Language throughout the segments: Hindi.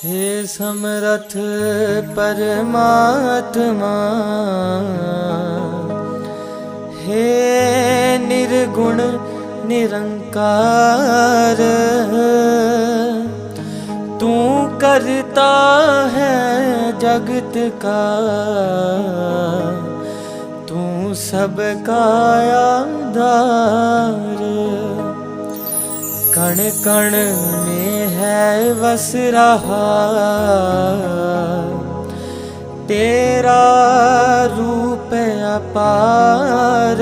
हे समरथ परमात्मा, हे निर्गुण निरंकार, तू करता है जगत का, तू सबका आधार। कण कण में है वस रहा तेरा रूप अपार।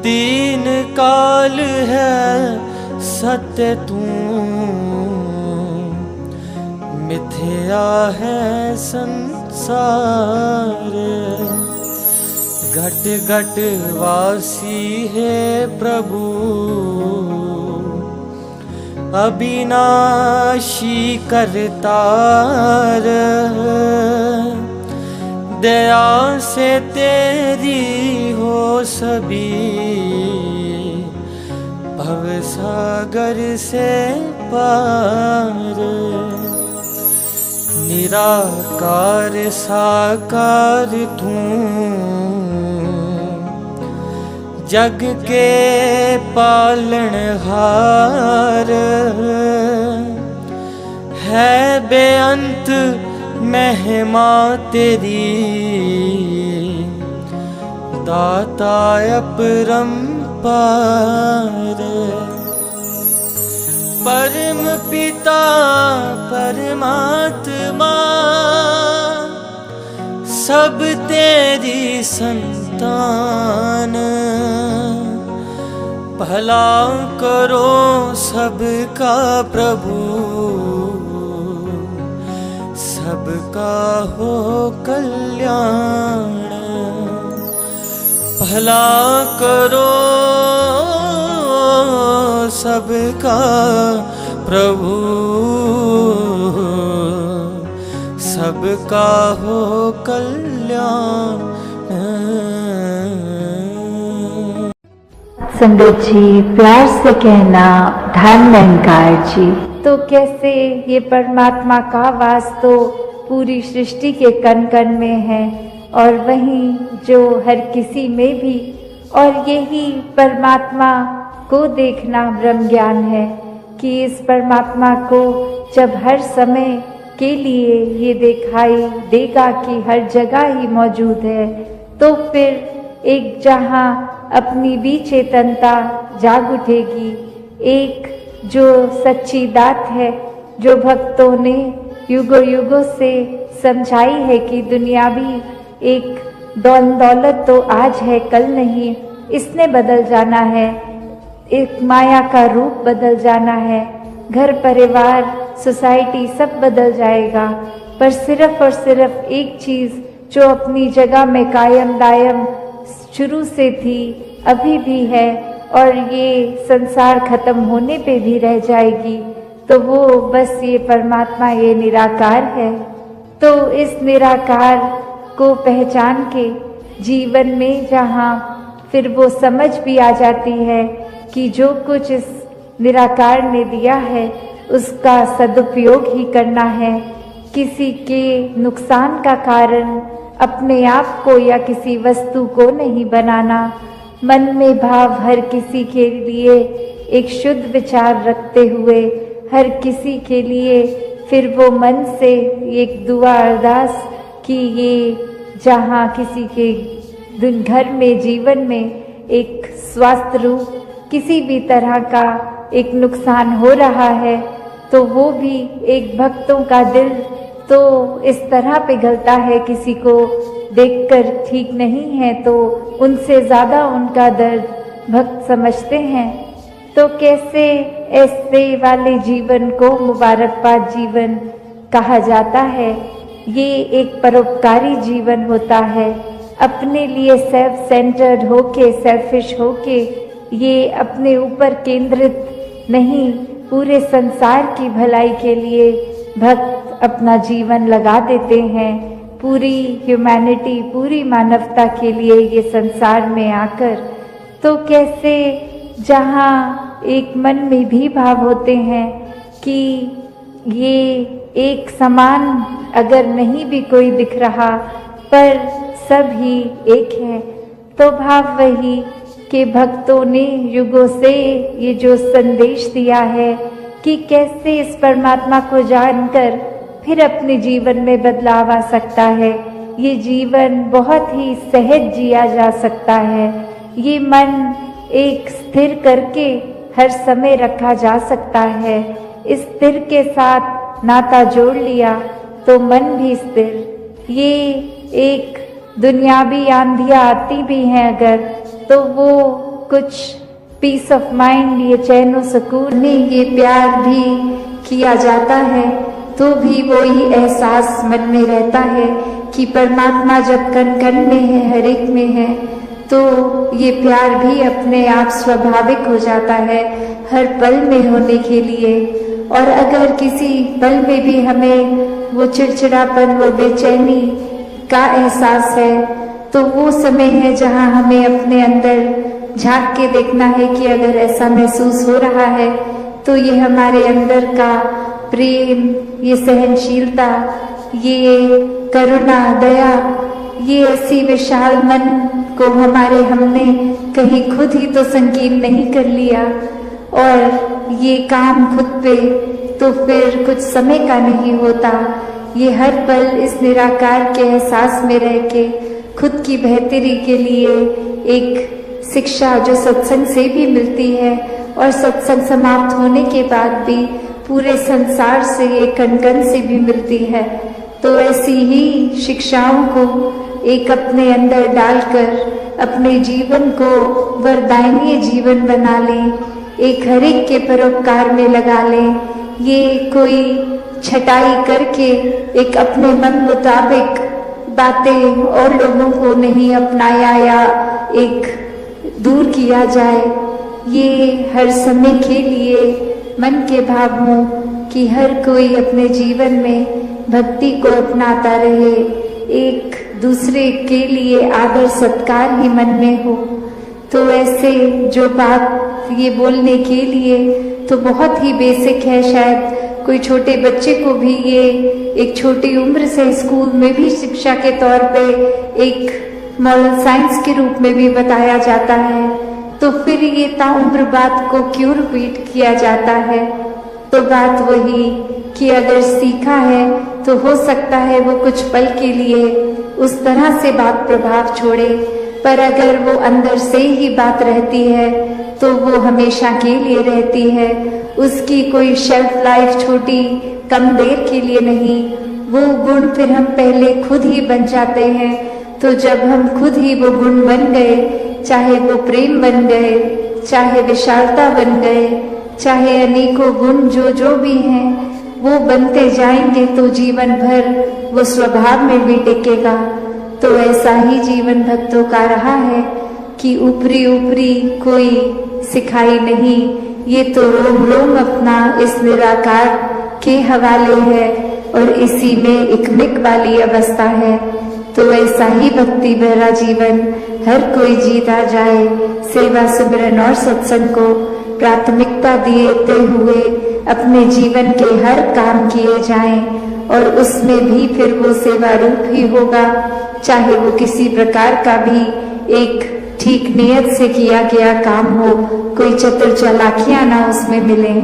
तीन काल है सत्य तू, मिथ्या है संसार। घट घट वासी है प्रभु, अविनाशी करतार। दया से तेरी हो सभी, भवसागर से पार। निराकार साकार तू, जग के पालनहार। है बेअंत महिमा तेरी, दाता अपरंपार। परम पिता परमात्मा, सब तेरी संतान। भला करो सबका प्रभु, सबका हो कल्याण। भला करो सबका प्रभु, सबका हो कल्याण। संगत जी, प्यार से कहना धन निरंकार जी। तो कैसे ये परमात्मा का वास तो पूरी सृष्टि के कण कण में है, और वहीं जो हर किसी में भी, और यही परमात्मा को देखना ब्रह्म ज्ञान है कि इस परमात्मा को जब हर समय के लिए ये दिखाई देगा कि हर जगह ही मौजूद है, तो फिर एक जहाँ अपनी भी चेतनता जाग उठेगी। एक जो सच्ची दात है, जो भक्तों ने युगों युगों से समझाई है कि दुनियावी एक दौलत तो आज है कल नहीं, इसने बदल जाना है, एक माया का रूप बदल जाना है, घर परिवार सोसाइटी सब बदल जाएगा, पर सिर्फ और सिर्फ एक चीज़ जो अपनी जगह में कायम दायम शुरू से थी, अभी भी है, और ये संसार खत्म होने पे भी रह जाएगी, तो वो बस ये परमात्मा, ये निराकार है। तो इस निराकार को पहचान के जीवन में जहाँ फिर वो समझ भी आ जाती है कि जो कुछ इस निराकार ने दिया है उसका सदुपयोग ही करना है। किसी के नुकसान का कारण अपने आप को या किसी वस्तु को नहीं बनाना। मन में भाव हर किसी के लिए एक शुद्ध विचार रखते हुए, हर किसी के लिए फिर वो मन से एक दुआ अरदास कि ये जहाँ किसी के दिन घर में जीवन में एक स्वास्थ्य रूप किसी भी तरह का एक नुकसान हो रहा है, तो वो भी एक भक्तों का दिल तो इस तरह पिघलता है, किसी को देखकर ठीक नहीं है तो उनसे ज़्यादा उनका दर्द भक्त समझते हैं। तो कैसे ऐसे वाले जीवन को मुबारकबाद जीवन कहा जाता है। ये एक परोपकारी जीवन होता है, अपने लिए सेल्फ सेंटर्ड होके, सेल्फिश होके, ये अपने ऊपर केंद्रित नहीं, पूरे संसार की भलाई के लिए भक्त अपना जीवन लगा देते हैं। पूरी ह्यूमैनिटी, पूरी मानवता के लिए ये संसार में आकर, तो कैसे जहाँ एक मन में भी भाव होते हैं कि ये एक समान अगर नहीं भी कोई दिख रहा, पर सब ही एक है। तो भाव वही कि भक्तों ने युगों से ये जो संदेश दिया है कि कैसे इस परमात्मा को जानकर फिर अपने जीवन में बदलाव आ सकता है। ये जीवन बहुत ही सहज जिया जा सकता है। ये मन एक स्थिर करके हर समय रखा जा सकता है। इस स्थिर के साथ नाता जोड़ लिया तो मन भी स्थिर। ये एक दुनियावी आंधियाँ आती भी हैं अगर, तो वो कुछ पीस ऑफ माइंड, ये चैन और सुकून में ये प्यार भी किया जाता है तो भी वो ही एहसास मन में रहता है कि परमात्मा जब कण कण में है, हर एक में है, तो ये प्यार भी अपने आप स्वाभाविक हो जाता है हर पल में होने के लिए। और अगर किसी पल में भी हमें वो चिड़चिड़ापन, वो बेचैनी का एहसास है, तो वो समय है जहाँ हमें अपने अंदर झांक के देखना है कि अगर ऐसा महसूस हो रहा है तो ये हमारे अंदर का प्रेम, ये सहनशीलता, ये करुणा, दया, ये ऐसी विशाल मन को हमने कहीं खुद ही तो संकीर्ण नहीं कर लिया, और ये काम खुद पे तो फिर कुछ समय का नहीं होता। ये हर पल इस निराकार के एहसास में रह के खुद की बेहतरी के लिए एक शिक्षा जो सत्संग से भी मिलती है और सत्संग समाप्त होने के बाद भी पूरे संसार से, एक कण कण से भी मिलती है। तो ऐसी ही शिक्षाओं को एक अपने अंदर डालकर अपने जीवन को वरदायनीय जीवन बना लें, एक हर एक के परोपकार में लगा लें। ये कोई छटाई करके एक अपने मन मुताबिक बातें और लोगों को नहीं अपनाया या एक दूर किया जाए। ये हर समय के लिए मन के भाव हो कि हर कोई अपने जीवन में भक्ति को अपनाता रहे, एक दूसरे के लिए आदर सत्कार ही मन में हो। तो ऐसे जो बात ये बोलने के लिए तो बहुत ही बेसिक है, शायद कोई छोटे बच्चे को भी ये एक छोटी उम्र से स्कूल में भी शिक्षा के तौर पे एक मॉरल साइंस के रूप में भी बताया जाता है, तो फिर ये ताउम्र बात को क्यों रिपीट किया जाता है। तो बात वही कि अगर सीखा है तो हो सकता है वो कुछ पल के लिए उस तरह से बात प्रभाव छोड़े, पर अगर वो अंदर से ही बात रहती है तो वो हमेशा के लिए रहती है। उसकी कोई शेल्फ लाइफ छोटी कम देर के लिए नहीं। वो गुण फिर हम पहले खुद ही बन जाते हैं। तो जब हम खुद ही वो गुण बन गए, चाहे वो प्रेम बन गए, चाहे विशालता बन गए, चाहे अनेकों गुण जो भी हैं वो बनते जाएंगे, तो जीवन भर वो स्वभाव में भी टिकेगा। तो ऐसा ही जीवन भक्तों का रहा है कि ऊपरी ऊपरी कोई सिखाई नहीं, ये तो रोम रोम अपना इस निराकार के हवाले है और इसी में इकमिक वाली अवस्था है। तो ऐसा ही भक्ति भरा जीवन हर कोई जीता जाए, सेवा सिमरन और सत्संग को प्राथमिकता देते हुए अपने जीवन के हर काम किए जाएं, और उसमें भी फिर वो सेवा रूप ही होगा, चाहे वो किसी प्रकार का भी एक ठीक नियत से किया गया काम हो, कोई चतुर चालाकियां ना उसमें मिले।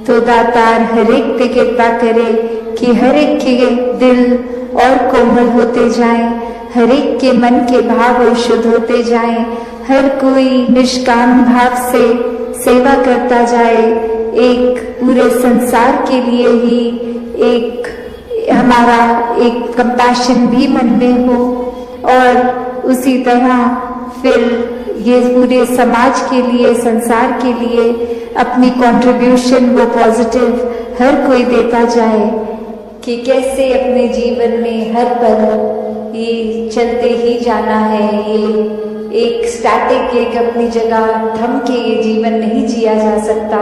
तो दातार हर एक पे कृपा करे कि हर एक के दिल और कोमल होते जाएं, हर एक के मन के भाव और शुद्ध होते जाएं, हर कोई निष्काम भाव से सेवा करता जाए, एक पूरे संसार के लिए ही एक हमारा एक कंपैशन भी मन में हो, और उसी तरह फिर ये पूरे समाज के लिए, संसार के लिए अपनी कंट्रीब्यूशन वो पॉजिटिव हर कोई देता जाए कि कैसे अपने जीवन में हर पल ये चलते ही जाना है। ये एक स्टैटिक, एक अपनी जगह थम के ये जीवन नहीं जिया जा सकता,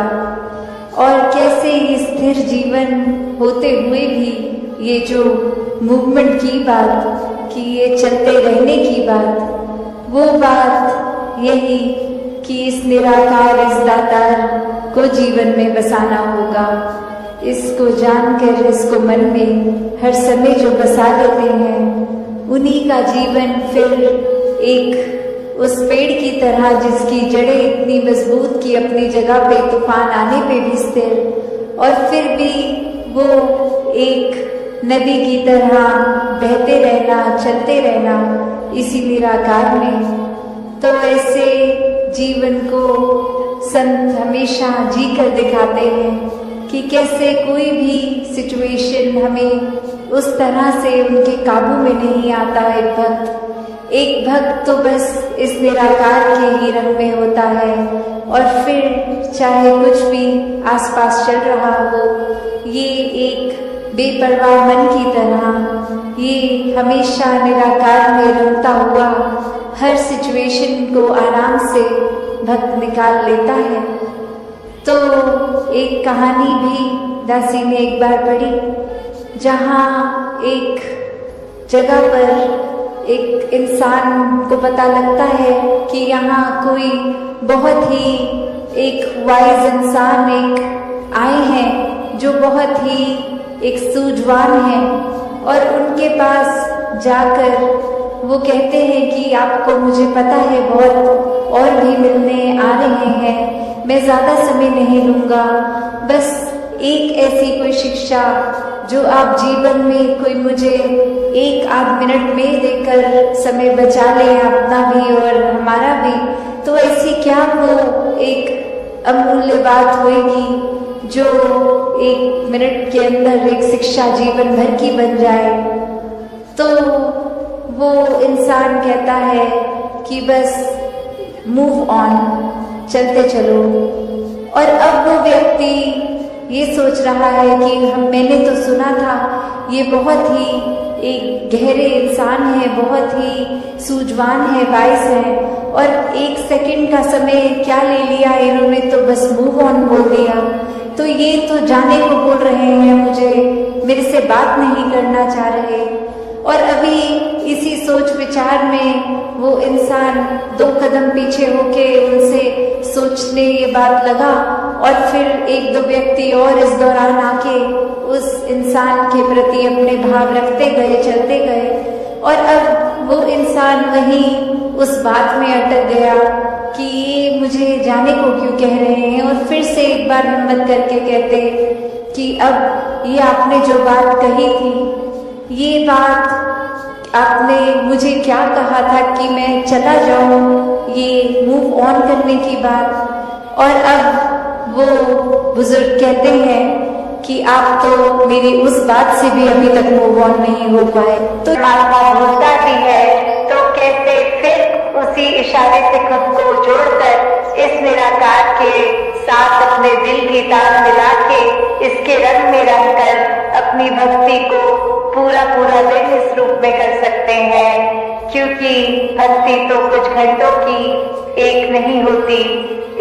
और कैसे ये स्थिर जीवन होते हुए भी ये जो मूवमेंट की बात, कि ये चलते रहने की बात, वो बात यही कि इस निराकार, इस दातार को जीवन में बसाना होगा। इसको जानकर इसको मन में हर समय जो बसा लेते हैं, उन्हीं का जीवन फिर एक उस पेड़ की तरह जिसकी जड़ें इतनी मजबूत कि अपनी जगह पे तूफान आने पे भी स्थिर, और फिर भी वो एक नदी की तरह बहते रहना, चलते रहना इसी निराकार में। तो ऐसे जीवन को संत हमेशा जी कर दिखाते हैं कि कैसे कोई भी सिचुएशन हमें उस तरह से उनके काबू में नहीं आता। एक भक्त तो बस इस निराकार के ही रंग में होता है, और फिर चाहे कुछ भी आसपास चल रहा हो, ये एक बेपरवाह मन की तरह ये हमेशा निराकार में रमता हुआ हर सिचुएशन को आराम से भक्त निकाल लेता है। तो एक कहानी भी दासी ने एक बार पढ़ी, जहाँ एक जगह पर एक इंसान को पता लगता है कि यहाँ कोई बहुत ही एक वाइज इंसान एक आए हैं जो बहुत ही एक सूझवान है, और उनके पास जाकर वो कहते हैं कि आपको मुझे पता है बहुत और भी मिलने आ रहे हैं, मैं ज़्यादा समय नहीं लूँगा, बस एक ऐसी कोई शिक्षा जो आप जीवन में कोई मुझे एक आध मिनट में देकर समय बचा ले, अपना भी और हमारा भी। तो ऐसी क्या वो एक अमूल्य बात होगी जो एक मिनट के अंदर एक शिक्षा जीवन भर की बन जाए। तो वो इंसान कहता है कि बस मूव ऑन, चलते चलो। और अब वो व्यक्ति ये सोच रहा है कि मैंने तो सुना था ये बहुत ही एक गहरे इंसान है, बहुत ही सूझवान है, वाइस है, और एक सेकंड का समय क्या ले लिया इन्होंने, तो बस मूव ऑन बोल दिया। तो ये तो जाने को बोल रहे हैं मुझे, मेरे से बात नहीं करना चाह रहे। और अभी इसी सोच विचार में वो इंसान 2 कदम पीछे होके उनसे सोचने ये बात लगा, और फिर 1-2 व्यक्ति और इस दौरान आके उस इंसान के प्रति अपने भाव रखते गए, चलते गए। और अब वो इंसान वहीं उस बात में अटक गया कि ये मुझे जाने को क्यों कह रहे हैं, और फिर से एक बार हिम्मत करके कहते कि अब ये आपने जो बात कही थी, ये बात आपने मुझे क्या कहा था कि मैं चला जाऊं, ये मूव ऑन करने की बात। और अब वो बुजुर्ग कहते हैं कि आप तो मेरी उस बात से भी अभी तक मूव ऑन नहीं हो पाए। तो परमात्मा ढूंढता भी है, तो कैसे फिर उसी इशारे से खुद को जोड़कर इस निराकार के साथ अपने दिल की तार मिला के इसके रंग में रंग कर अपनी भक्ति को पूरा दिन इस रूप में कर सकते हैं। क्योंकि भक्ति तो कुछ घंटों की एक नहीं होती,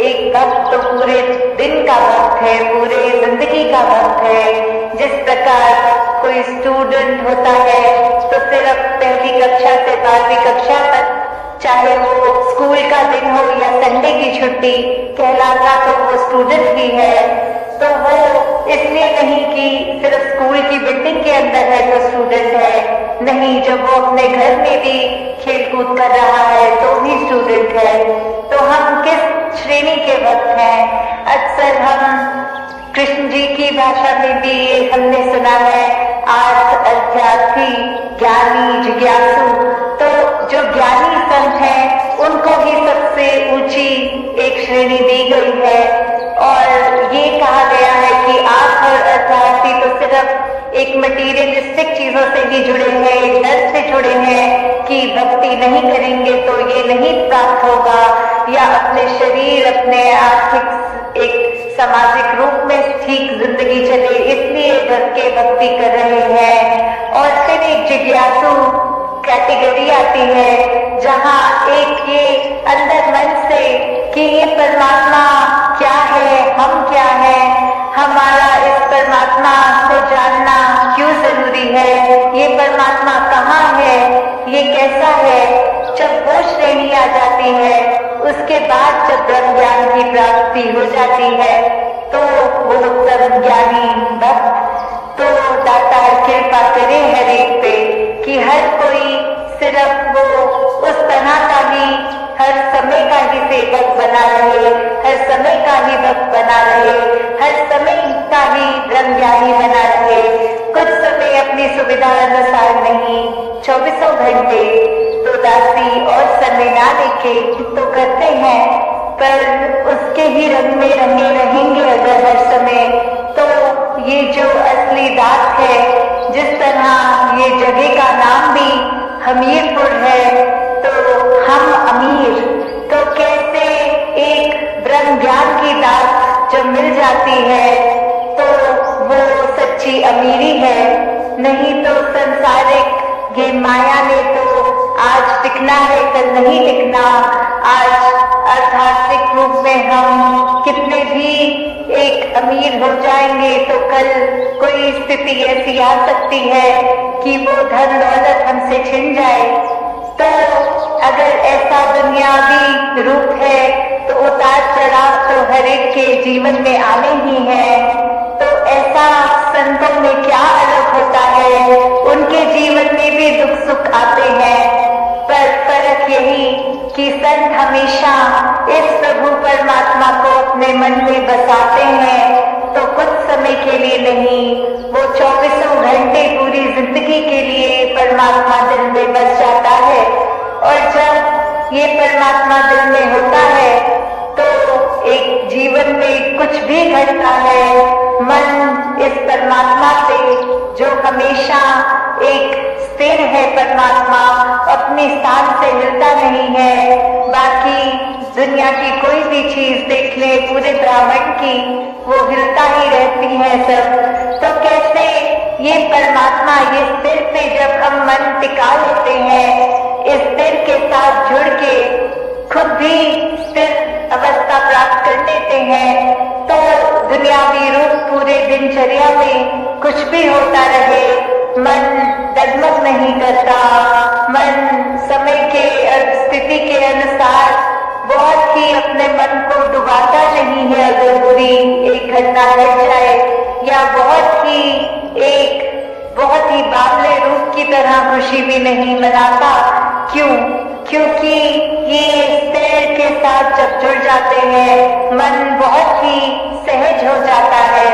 एक भक्त तो पूरे दिन का भक्त है, पूरे जिंदगी का भक्त है। जिस प्रकार कोई स्टूडेंट होता है तो सिर्फ पहली कक्षा से 12वीं कक्षा तक, चाहे वो स्कूल का दिन हो या संडे की छुट्टी, कहलाता तो वो स्टूडेंट ही है। तो वो इसलिए नहीं कि सिर्फ स्कूल की बिल्डिंग के अंदर है तो स्टूडेंट है, नहीं, जब वो अपने घर में भी खेल कूद कर रहा है तो भी स्टूडेंट है। तो हम किस श्रेणी के भक्त हैं? अक्सर हम कृष्ण जी की भाषा में भी हमने सुना है, आर्थ, अध्यात्मी, ज्ञानी, जिज्ञासु। तो जो ज्ञानी संत हैं उनको ही सबसे ऊंची एक श्रेणी दी गई है, और ये कहा गया है कि आर्थ और अध्यात्मी तो सिर्फ एक मटीरियलिस्टिक चीजों से ही जुड़े हैं, एक डर से जुड़े हैं कि भक्ति नहीं करेंगे तो ये नहीं प्राप्त होगा, या अपने शरीर, अपने आर्थिक एक सामाजिक रूप में ठीक जिंदगी चले, इसलिए भर के भक्ति कर रहे हैं। और फिर एक जिज्ञासु कैटेगरी आती है, जहाँ एक ये अंदर मन से कि ये परमात्मा क्या है, हम क्या हैं, हमारा इस परमात्मा को जानना क्यों जरूरी है, ये परमात्मा कहाँ है, ये कैसा है। जब वो श्रेणी आ जाती है, उसके बाद जब ब्रह्म ज्ञान की प्राप्ति हो जाती है, तो वो उत्तम ज्ञानी भक्त तो दाता कृपा करे हर एक पे कि हर कोई सिर्फ वो उस तरह का ही हर समय का ही सेवक बना रहे, हर समय का ही भक्त बना रहे, हर समय का ही ब्रह्म ज्ञानी बना रहे। कुछ समय अपनी सुविधा अनुसार नहीं, 24 घंटे तो दासी और समय ना लेके तो करते हैं, पर उसके ही रंग में रंगे रहेंगे अगर हर समय, तो ये जो असली दात है, जिस तरह ये जगह का नाम भी हमीरपुर है, तो हम अमीर, तो कैसे एक ब्रह्म ज्ञान की दात जब मिल जाती है तो वो सच्ची अमीरी है। नहीं तो संसारिक ये माया ने तो आज टिकना है, कल नहीं टिकना। आज आध्यात्मिक रूप में हम कितने भी एक अमीर हो जाएंगे तो कल कोई स्थिति ऐसी आ सकती है कि वो धन दौलत हमसे छिन जाए। तो अगर ऐसा दुनियावी रूप है तो उतार चढ़ाव तो हर एक के जीवन में आने ही है। तो ऐसा संतों में क्या अलग होता है, उनके जीवन में भी दुख सुख आते हैं, पर फर्क यही कि संत हमेशा इस प्रभु परमात्मा को अपने मन में बसाते हैं, तो कुछ समय के लिए नहीं, वो 24 घंटे पूरी जिंदगी के लिए परमात्मा दिल में बस जाता है। और जब ये परमात्मा दिल में होता है तो एक जीवन में कुछ भी घटता है, मन इस परमात्मा से जो हमेशा एक स्थिर है, परमात्मा अपने स्थान से हिलता नहीं है। बाकी दुनिया की कोई भी चीज देख ले, पूरे ब्रह्मांड की, वो हिलता ही रहती है सब। तो कैसे ये परमात्मा, ये स्थिर पे जब हम मन टिका लेते हैं, इस स्थिर के साथ जुड़ के खुद भी स्थिर अवस्था प्राप्त कर लेते हैं, तो दुनियावी रूप पूरे दिनचर्या में कुछ भी होता रहे, मन डगमग नहीं करता, मन समय के स्थिति के अनुसार बहुत ही अपने मन को डुबाता नहीं है। अगर बुरी एक घटना घट जाए या बहुत ही बावले रूप की तरह खुशी भी नहीं मनाता। क्यों? क्योंकि ये स्थिर के साथ जब जुड़ जाते हैं, मन बहुत ही सहज हो जाता है।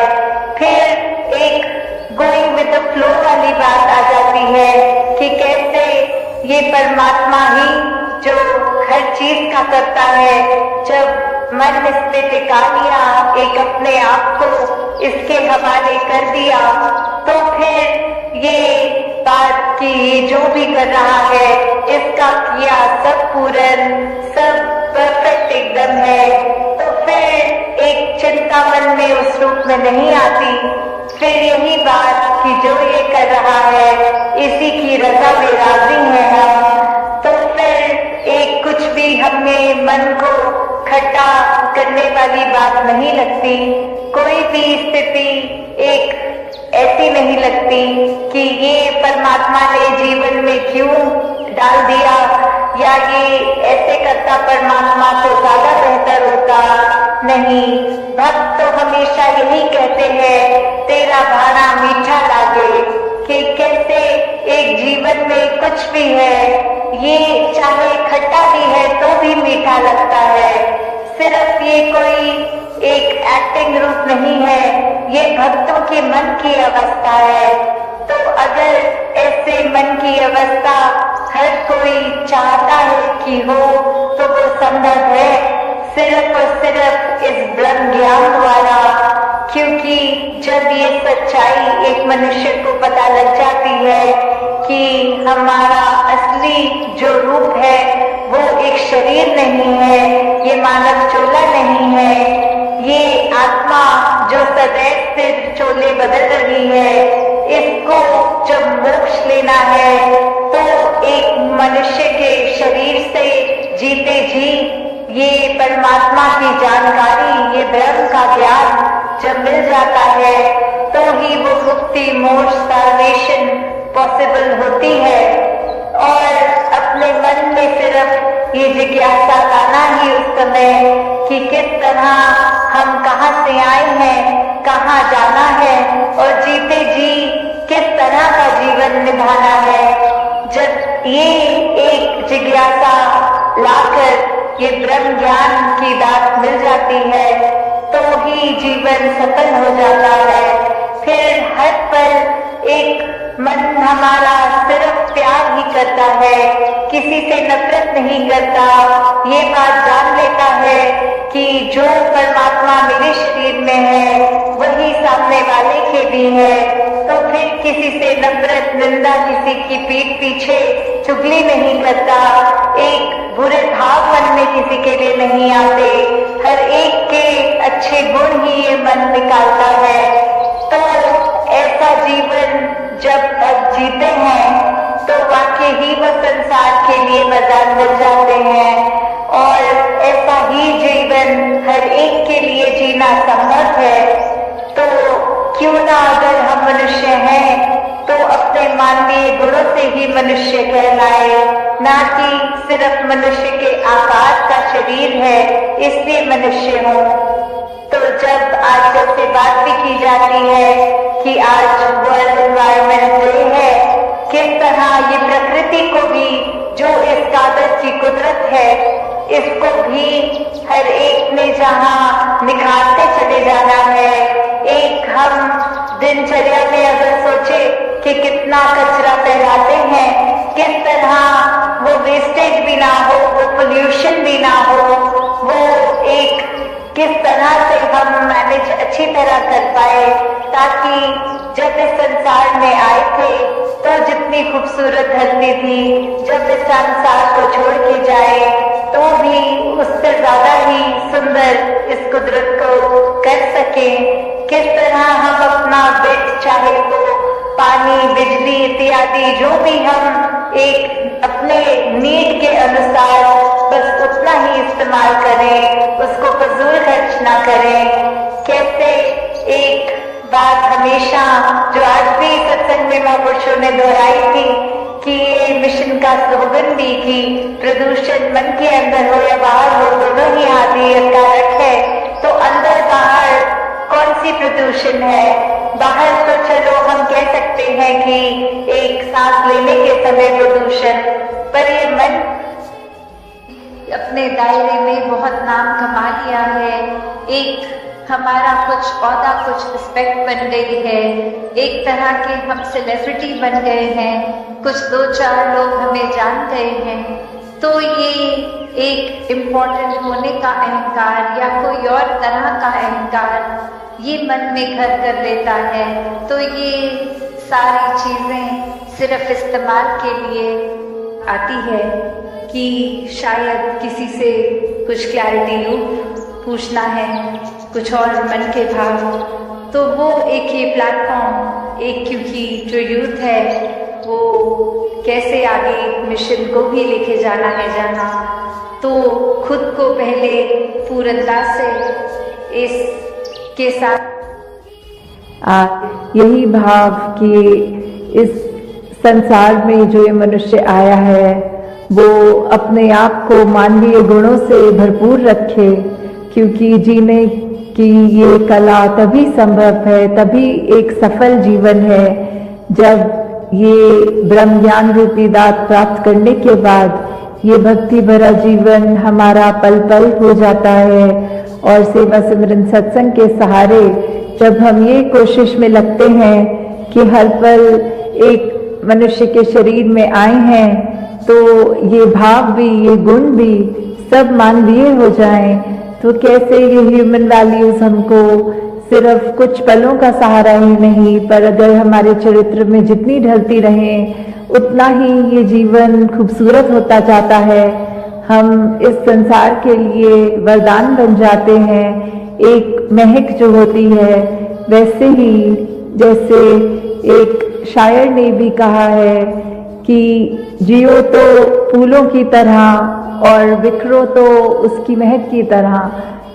फिर एक गोइंग विद द फ्लो वाली बात आ जाती है कि कैसे ये परमात्मा ही जो हर चीज का करता है। जब मन इसने टिका लिया, एक अपने आप को इसके हवाले कर दिया, तो फिर ये बात कि जो भी कर रहा है इसका किया सब पूर्ण, सब परफेक्ट एकदम है, तो फिर एक चिंता मन में उस रूप में नहीं आती। फिर यही बात कि जो ये कर रहा है इसी की रजा में राजी है हम, तो फिर एक कुछ भी हमें मन को खट्टा करने वाली बात नहीं लगती। कोई भी स्थिति एक ऐसी नहीं लगती कि ये परमात्मा ने जीवन में क्यों डाल दिया, या ये ऐसे करता परमात्मा तो ज्यादा बेहतर होता। नहीं, भक्त तो हमेशा यही कहते हैं, तेरा भाना मीठा लागे, कि कैसे एक जीवन में कुछ भी है, ये चाहे खट्टा भी है तो भी मीठा लगता है। सिर्फ ये कोई एक एक्टिंग रूप नहीं है, ये भक्तों के मन की अवस्था है। तो अगर ऐसे मन की अवस्था हर कोई चाहता है कि हो, तो वो संभव है सिर्फ और सिर्फ इस ब्रह्म ज्ञान द्वारा। क्योंकि जब ये सच्चाई एक मनुष्य को पता लग जाती है कि हमारा असली जो रूप है वो एक शरीर नहीं है, ये मानव चोला नहीं है, ये आत्मा जो सदैव से चोले बदल रही है, इसको जब मोक्ष लेना है तो एक मनुष्य के शरीर से जीते जी ये परमात्मा की जानकारी, ये ब्रह्म का ज्ञान जब मिल जाता है तो ही वो मुक्ति, मोक्ष, साल्वेशन पॉसिबल होती है। और अपने मन में सिर्फ ये जिज्ञासा लाना ही उस समय कि किस तरह हम कहाँ से आए हैं, कहाँ जाना है और जीते जी किस तरह का जीवन निभाना है। जब ये एक जिज्ञासा लाकर ये ब्रह्म ज्ञान की दात मिल जाती है तो ही जीवन सफल हो जाता है। फिर हर पल एक मन हमारा सिर्फ प्यार ही करता है, किसी से नफरत नहीं करता। ये बात जान लेता है कि जो परमात्मा मेरे शरीर में है वही सामने वाले के भी है, तो फिर किसी से नफरत, निंदा, किसी की पीठ पीछे चुगली नहीं करता। एक बुरे भाव मन में किसी के लिए नहीं आते, हर एक के अच्छे गुण ही ये मन निकालता है। तो ऐसा जीवन जब अब जीते हैं तो वाकई ही वो संसार के लिए वरदान बन जाते हैं और ऐसा ही जीवन हर एक के लिए जीना संभव है। तो क्यों ना अगर हम मनुष्य हैं तो अपने मानवीय गुणों से ही मनुष्य कहलाए, ना कि सिर्फ मनुष्य के आकार का शरीर है इसलिए मनुष्य हो। तो जब आज जैसे बात भी की जाती है कि आज वर्ल्ड एनवायरनमेंट डे है, किस तरह ये प्रकृति को भी, जो इस कागज की कुदरत है, इसको भी हर एक ने जहाँ निखारते चले जाना है। एक हम दिनचर्या में अगर सोचे कि कितना कचरा फैलाते हैं, किस तरह वो वेस्टेज भी ना हो, वो पोल्यूशन भी ना हो, वो एक किस तरह से हम मैनेज अच्छी तरह कर पाए, ताकि जब इस संसार में आए थे तो जितनी खूबसूरत धरती थी, जब इस संसार को छोड़ के जाए तो भी उससे ज्यादा ही सुंदर इस कुदरत को कर सके। किस तरह हम अपना बेड, चाहे वो पानी, बिजली इत्यादि जो भी हम एक अपने नीड के अनुसार बस उतना ही इस्तेमाल करें, उसको फजूल खर्च ना करें। कैसे एक बात हमेशा जो आज भी सत्संग में महापुरुषों ने दोहराई थी कि ये मिशन का स्लोगन भी कि प्रदूषण मन के अंदर हो या बाहर हो, दोनों ही हानिकारक है। तो अंदर बाहर कौन सी प्रदूषण है? बाहर तो चलो हम कह सकते हैं कि एक सांस लेने के समय प्रदूषण, पर ये मन अपने दायरे में बहुत नाम कमा लिया है। एक हमारा कुछ औहदा, कुछ रिस्पेक्ट बन गई है, एक तरह के हम सेलिब्रिटी बन गए हैं, कुछ 2-4 लोग हमें जान गए हैं। तो ये एक इम्पोर्टेंट होने का अहंकार या कोई और तरह का अहंकार ये मन में घर कर लेता है। तो ये सारी चीजें सिर्फ इस्तेमाल के लिए आती है कि शायद किसी से कुछ क्लैरिटी हो, पूछना है कुछ और मन के भाव, तो वो एक ही प्लेटफॉर्म, एक क्योंकि जो यूथ है वो कैसे आगे मिशन को भी लेके जाना है जाना, तो खुद को पहले पूर्णता से इसके साथ यही भाव कि इस संसार में जो ये मनुष्य आया है वो अपने आप को मानवीय गुणों से भरपूर रखे, क्योंकि जीने की ये कला तभी संभव है, तभी एक सफल जीवन है जब ये ब्रह्म ज्ञान रूपी दात प्राप्त करने के बाद ये भक्ति भरा जीवन हमारा पल पल हो जाता है। और सेवा सिमरन सत्संग के सहारे जब हम ये कोशिश में लगते हैं कि हर पल एक मनुष्य के शरीर में आए हैं तो ये भाव भी, ये गुण भी सब मानवीय हो जाएं, तो कैसे ये ह्यूमन वैल्यूज हमको सिर्फ कुछ पलों का सहारा ही नहीं, पर अगर हमारे चरित्र में जितनी ढलती रहें उतना ही ये जीवन खूबसूरत होता जाता है। हम इस संसार के लिए वरदान बन जाते हैं। एक महक जो होती है, वैसे ही जैसे एक शायर ने भी कहा है कि जियो तो फूलों की तरह और बिखरो तो उसकी महक की तरह।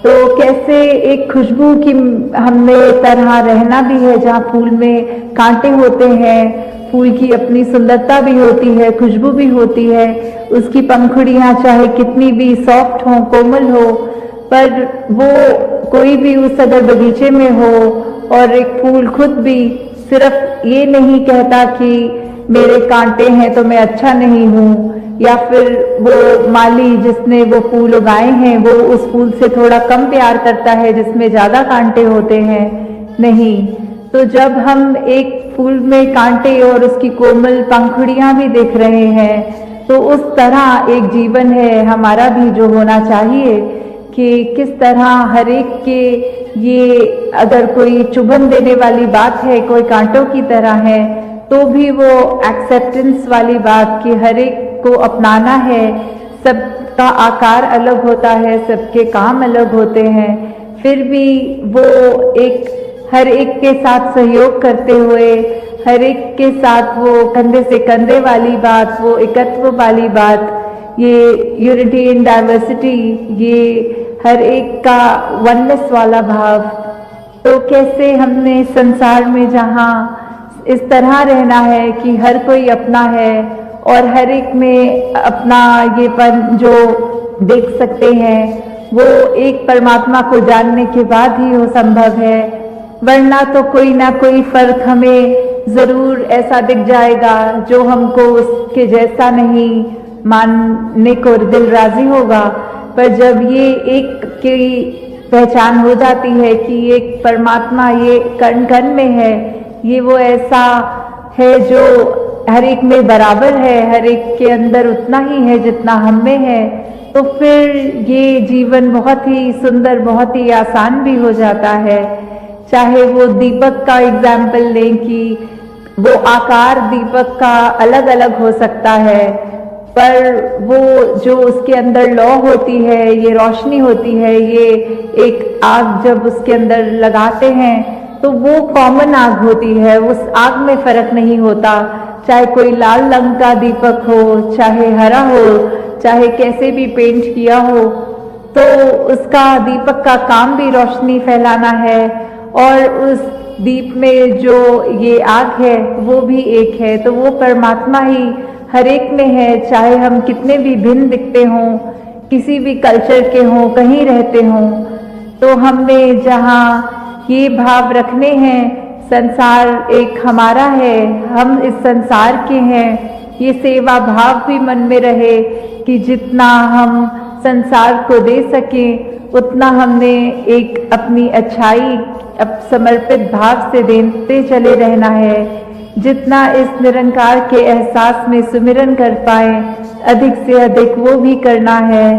तो कैसे एक खुशबू की हमने तरह रहना भी है, जहाँ फूल में कांटे होते हैं, फूल की अपनी सुंदरता भी होती है, खुशबू भी होती है, उसकी पंखुड़ियां चाहे कितनी भी सॉफ्ट हो, कोमल हो, पर वो कोई भी उस अगर बगीचे में हो और एक फूल खुद भी सिर्फ ये नहीं कहता कि मेरे कांटे हैं तो मैं अच्छा नहीं हूँ, या फिर वो माली जिसने वो फूल उगाए हैं वो उस फूल से थोड़ा कम प्यार करता है जिसमें ज्यादा कांटे होते हैं, नहीं। तो जब हम एक फूल में कांटे और उसकी कोमल पंखुड़ियां भी देख रहे हैं, तो उस तरह एक जीवन है हमारा भी जो होना चाहिए कि किस तरह हर एक के ये अगर कोई चुभन देने वाली बात है, कोई कांटों की तरह है, तो भी वो एक्सेप्टेंस वाली बात कि हर एक को अपनाना है। सबका आकार अलग होता है, सबके काम अलग होते हैं, फिर भी वो एक हर एक के साथ सहयोग करते हुए, हर एक के साथ वो कंधे से कंधे वाली बात, वो एकत्व वाली बात, ये यूनिटी इन डाइवर्सिटी, ये हर एक का वननेस वाला भाव। तो कैसे हमने संसार में जहाँ इस तरह रहना है कि हर कोई अपना है और हर एक में अपना ये पन जो देख सकते हैं वो एक परमात्मा को जानने के बाद ही वो संभव है, वरना तो कोई ना कोई फर्क हमें जरूर ऐसा दिख जाएगा जो हमको उसके जैसा नहीं मानने को दिल राजी होगा। पर जब ये एक की पहचान हो जाती है कि एक परमात्मा ये कण कण में है, ये वो ऐसा है जो हर एक में बराबर है, हर एक के अंदर उतना ही है जितना हम में है, तो फिर ये जीवन बहुत ही सुंदर, बहुत ही आसान भी हो जाता है। चाहे वो दीपक का एग्जाम्पल लें कि वो आकार दीपक का अलग अलग हो सकता है, पर वो जो उसके अंदर लौ होती है, ये रोशनी होती है, ये एक आग जब उसके अंदर लगाते हैं तो वो कॉमन आग होती है, उस आग में फर्क नहीं होता। चाहे कोई लाल रंग का दीपक हो, चाहे हरा हो, चाहे कैसे भी पेंट किया हो, तो उसका दीपक का काम भी रोशनी फैलाना है और उस दीप में जो ये आग है वो भी एक है। तो वो परमात्मा ही हर एक में है, चाहे हम कितने भी भिन्न दिखते हों, किसी भी कल्चर के हों, कहीं रहते हों, तो हमें जहाँ ये भाव रखने हैं संसार एक हमारा है, हम इस संसार के हैं, ये सेवा भाव भी मन में रहे कि जितना हम संसार को दे सकें उतना हमने एक अपनी अच्छाई समर्पित भाव से देते चले रहना है। जितना इस निरंकार के एहसास में सुमिरन कर पाए अधिक से अधिक वो भी करना है।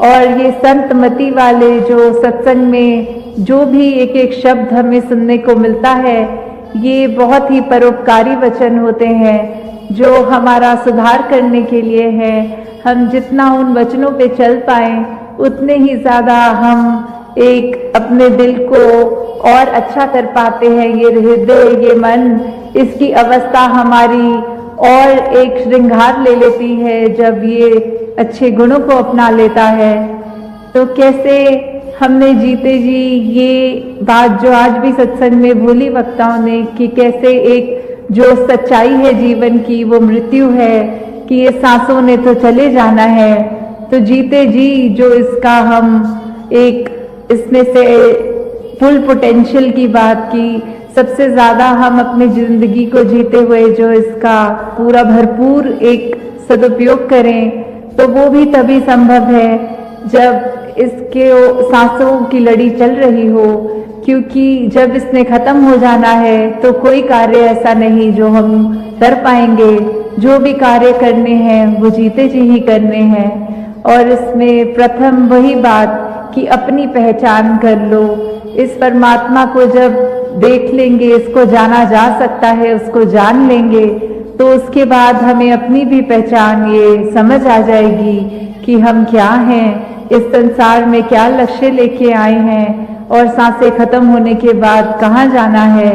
और ये संत मति वाले जो सत्संग में जो भी एक एक शब्द हमें सुनने को मिलता है, ये बहुत ही परोपकारी वचन होते हैं जो हमारा सुधार करने के लिए है। हम जितना उन वचनों पे चल पाए उतने ही ज़्यादा हम एक अपने दिल को और अच्छा कर पाते हैं। ये हृदय, ये मन, इसकी अवस्था हमारी और एक श्रृंगार ले लेती है जब ये अच्छे गुणों को अपना लेता है। तो कैसे हमने जीते जी ये बात जो आज भी सत्संग में भोली वक्ताओं ने कि कैसे एक जो सच्चाई है जीवन की वो मृत्यु है, कि ये सांसों ने तो चले जाना है, तो जीते जी जो इसका हम एक इसमें से फुल पोटेंशियल की बात की, सबसे ज़्यादा हम अपनी जिंदगी को जीते हुए जो इसका पूरा भरपूर एक सदुपयोग करें, तो वो भी तभी संभव है जब इसके सांसों की लड़ी चल रही हो। क्योंकि जब इसने खत्म हो जाना है तो कोई कार्य ऐसा नहीं जो हम कर पाएंगे। जो भी कार्य करने हैं वो जीते जी ही करने हैं। और इसमें प्रथम वही बात कि अपनी पहचान कर लो। इस परमात्मा को जब देख लेंगे, इसको जाना जा सकता है, उसको जान लेंगे, तो उसके बाद हमें अपनी भी पहचान ये समझ आ जाएगी कि हम क्या हैं, इस संसार में क्या लक्ष्य लेके आए हैं और सांसें खत्म होने के बाद कहाँ जाना है।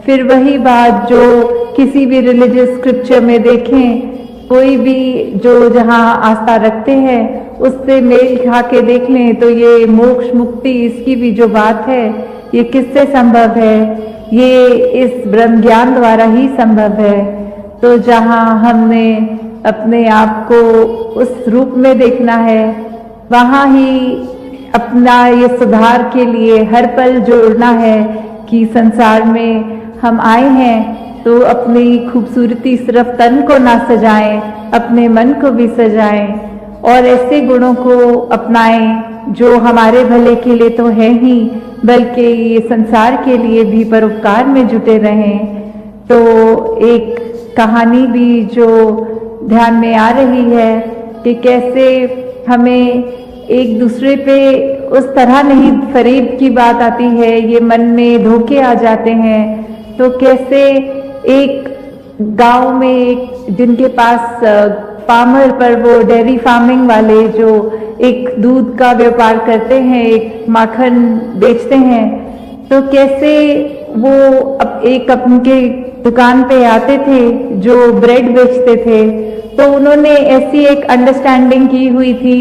फिर वही बात जो किसी भी रिलीजियस स्क्रिप्चर में देखें, कोई भी जो जहाँ आस्था रखते हैं उससे मेल खा के देख लें, तो ये मोक्ष मुक्ति इसकी भी जो बात है ये किससे संभव है? ये इस ब्रह्म ज्ञान द्वारा ही संभव है। तो जहाँ हमने अपने आप को उस रूप में देखना है, वहाँ ही अपना ये सुधार के लिए हर पल जोड़ना है कि संसार में हम आए हैं तो अपनी खूबसूरती सिर्फ तन को ना सजाएं, अपने मन को भी सजाएं और ऐसे गुणों को अपनाएं जो हमारे भले के लिए तो है ही, बल्कि ये संसार के लिए भी परोपकार में जुटे रहें। तो एक कहानी भी जो ध्यान में आ रही है कि कैसे हमें एक दूसरे पे उस तरह नहीं, फरेब की बात आती है, ये मन में धोखे आ जाते हैं। तो कैसे एक गांव में एक जिनके पास फार्मर पर वो डेयरी फार्मिंग वाले जो एक दूध का व्यापार करते हैं, एक माखन बेचते हैं, तो कैसे वो एक अपने दुकान पे आते थे जो ब्रेड बेचते थे। तो उन्होंने ऐसी एक अंडरस्टैंडिंग की हुई थी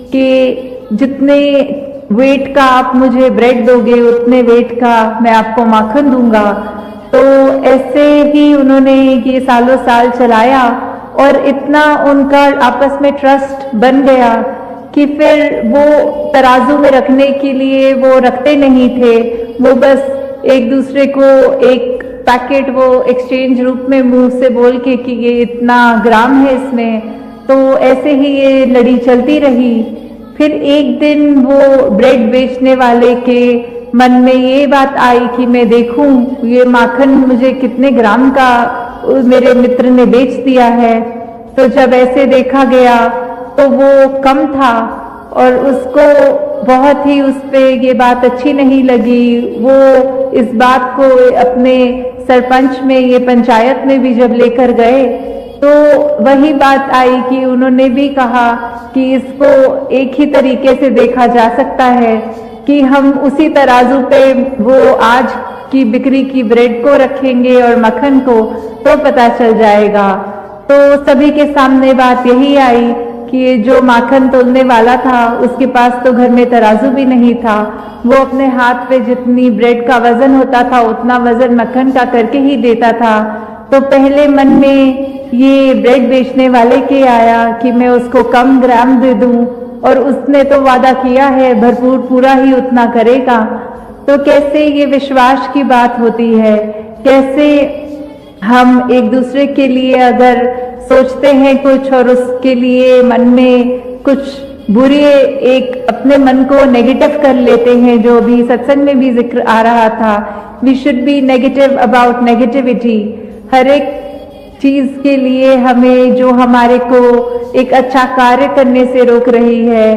कि जितने वेट का आप मुझे ब्रेड दोगे उतने वेट का मैं आपको माखन दूंगा। तो ऐसे ही उन्होंने ये सालों साल चलाया और इतना उनका आपस में ट्रस्ट बन गया कि फिर वो तराजू में रखने के लिए वो रखते नहीं थे, वो बस एक दूसरे को एक पैकेट वो एक्सचेंज रूप में मुंह से बोल के कि ये इतना ग्राम है इसमें। तो ऐसे ही ये लड़ी चलती रही। फिर एक दिन वो ब्रेड बेचने वाले के मन में ये बात आई कि मैं देखूं ये माखन मुझे कितने ग्राम का मेरे मित्र ने बेच दिया है। तो जब ऐसे देखा गया तो वो कम था और उसको बहुत ही उस पे ये बात अच्छी नहीं लगी। वो इस बात को अपने सरपंच में, ये पंचायत में भी जब लेकर गए तो वही बात आई कि उन्होंने भी कहा कि इसको एक ही तरीके से देखा जा सकता है कि हम उसी तराजू पे वो आज की बिक्री की ब्रेड को रखेंगे और मक्खन को, तो पता चल जाएगा। तो सभी के सामने बात यही आई कि जो माखन तोलने वाला था उसके पास तो घर में तराजू भी नहीं था। वो अपने हाथ पे जितनी ब्रेड का वजन होता था उतना वजन मक्खन का करके ही देता था। तो पहले मन में ये ब्रेड बेचने वाले के आया कि मैं उसको कम ग्राम दे दूं और उसने तो वादा किया है भरपूर पूरा ही उतना करेगा। तो कैसे ये विश्वास की बात होती है, कैसे हम एक दूसरे के लिए अगर सोचते हैं कुछ और उसके लिए मन में कुछ बुरे एक अपने मन को नेगेटिव कर लेते हैं। जो भी सत्संग में भी जिक्र आ रहा था, we should be negative about negativity. हर एक चीज के लिए हमें जो हमारे को एक अच्छा कार्य करने से रोक रही है,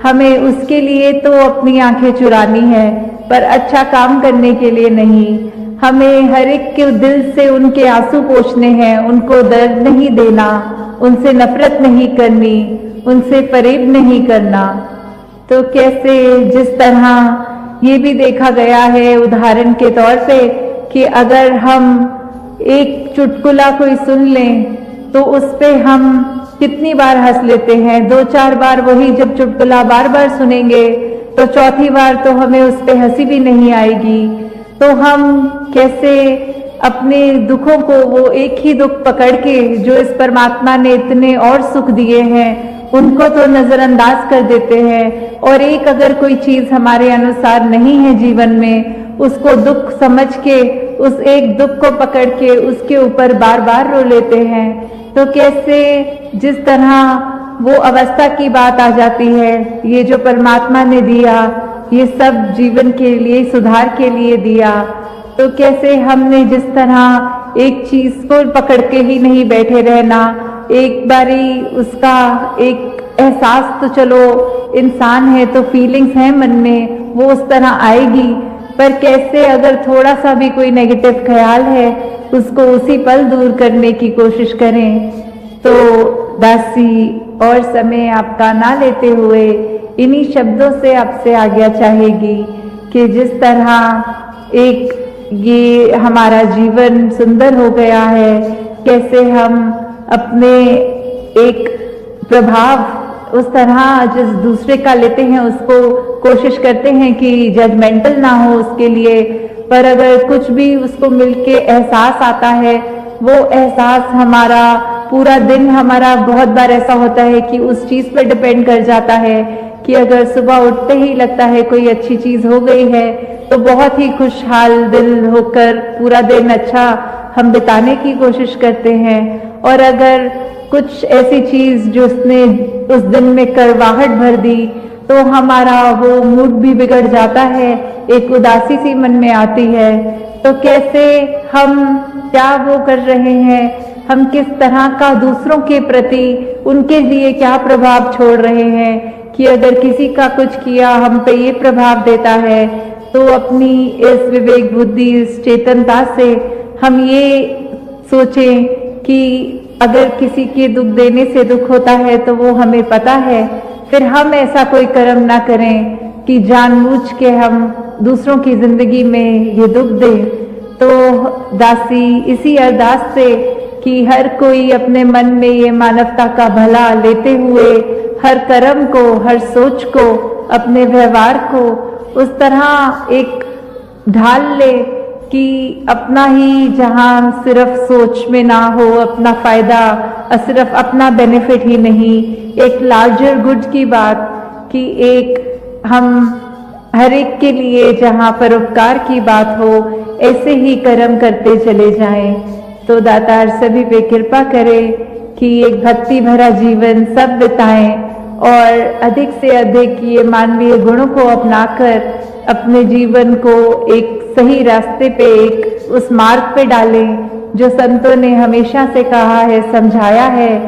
हमें उसके लिए तो अपनी आंखें चुरानी है पर अच्छा काम करने के लिए नहीं। हमें हर एक के दिल से उनके आंसू पोंछने हैं, उनको दर्द नहीं देना, उनसे नफरत नहीं करनी, उनसे फरेब नहीं करना। तो कैसे जिस तरह ये भी देखा गया है उदाहरण के तौर पे कि अगर हम एक चुटकुला कोई सुन लें तो उस पे हम कितनी बार हंस लेते हैं। 2-4 बार वही जब चुटकुला बार बार सुनेंगे तो चौथी बार तो हमें उस पे हंसी भी नहीं आएगी। तो हम कैसे अपने दुखों को वो एक ही दुख पकड़ के जो इस परमात्मा ने इतने और सुख दिए हैं उनको तो नजरअंदाज कर देते हैं, और एक अगर कोई चीज हमारे अनुसार नहीं है जीवन में उसको दुख समझ के उस एक दुख को पकड़ के उसके ऊपर बार बार रो लेते हैं। तो कैसे जिस तरह वो अवस्था की बात आ जाती है, ये जो परमात्मा ने दिया ये सब जीवन के लिए सुधार के लिए दिया। तो कैसे हमने जिस तरह एक चीज को पकड़ के ही नहीं बैठे रहना, एक बारी उसका एक एहसास तो चलो इंसान है तो फीलिंग्स है मन में वो उस तरह आएगी, पर कैसे अगर थोड़ा सा भी कोई नेगेटिव ख्याल है उसको उसी पल दूर करने की कोशिश करें। तो दासी और समय आपका ना लेते हुए इन्हीं शब्दों से आपसे आज्ञा चाहेगी कि जिस तरह एक ये हमारा जीवन सुंदर हो गया है, कैसे हम अपने एक प्रभाव उस तरह जिस दूसरे का लेते हैं उसको कोशिश करते हैं कि जजमेंटल ना हो उसके लिए, पर अगर कुछ भी उसको मिलके एहसास आता है वो एहसास हमारा पूरा दिन, हमारा बहुत बार ऐसा होता है कि उस चीज पर डिपेंड कर जाता है कि अगर सुबह उठते ही लगता है कोई अच्छी चीज हो गई है तो बहुत ही खुशहाल दिल होकर पूरा दिन अच्छा हम बिताने की कोशिश करते हैं, और अगर कुछ ऐसी चीज जो उसने उस दिन में करवाहट भर दी तो हमारा वो मूड भी बिगड़ जाता है, एक उदासी सी मन में आती है। तो कैसे हम क्या वो कर रहे हैं, हम किस तरह का दूसरों के प्रति उनके लिए क्या प्रभाव छोड़ रहे हैं कि अगर किसी का कुछ किया हम पे ये प्रभाव देता है, तो अपनी इस विवेक बुद्धि, इस चेतनता से हम ये सोचें कि अगर किसी के दुख देने से दुख होता है तो वो हमें पता है, फिर हम ऐसा कोई कर्म ना करें कि जानबूझ के हम दूसरों की जिंदगी में ये दुख दें। तो दासी इसी अरदास से कि हर कोई अपने मन में ये मानवता का भला लेते हुए हर कर्म को, हर सोच को, अपने व्यवहार को उस तरह एक ढाल ले कि अपना ही जहां सिर्फ सोच में ना हो अपना फायदा, सिर्फ अपना बेनिफिट ही नहीं, एक लार्जर गुड की बात कि एक हम हर एक के लिए जहां परोपकार की बात हो ऐसे ही कर्म करते चले जाएं। तो दातार सभी पे कृपा करे कि एक भक्ति भरा जीवन सब बिताएं और अधिक से अधिक ये मानवीय गुणों को अपनाकर अपने जीवन को एक सही रास्ते पे, एक उस मार्ग पे डालें जो संतों ने हमेशा से कहा है, समझाया है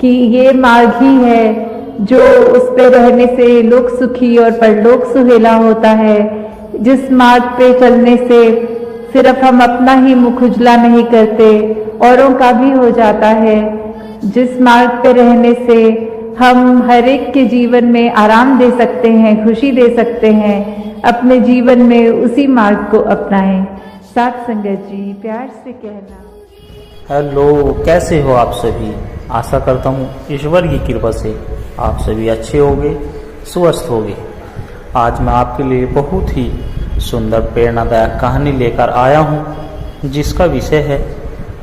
कि ये मार्ग ही है जो उस पे रहने से लोक सुखी और परलोक सुहेला होता है। जिस मार्ग पे चलने से सिर्फ हम अपना ही मुख उजला नहीं करते, औरों का भी हो जाता है। जिस मार्ग पे रहने से हम हर एक के जीवन में आराम दे सकते हैं, खुशी दे सकते हैं, अपने जीवन में उसी मार्ग को अपनाएं। साथ संगत जी प्यार से कहना। हेलो, कैसे हो आप सभी? आशा करता हूँ ईश्वर की कृपा से आप सभी अच्छे होंगे, स्वस्थ होंगे। आज मैं आपके लिए बहुत ही सुंदर प्रेरणादायक कहानी लेकर आया हूँ जिसका विषय है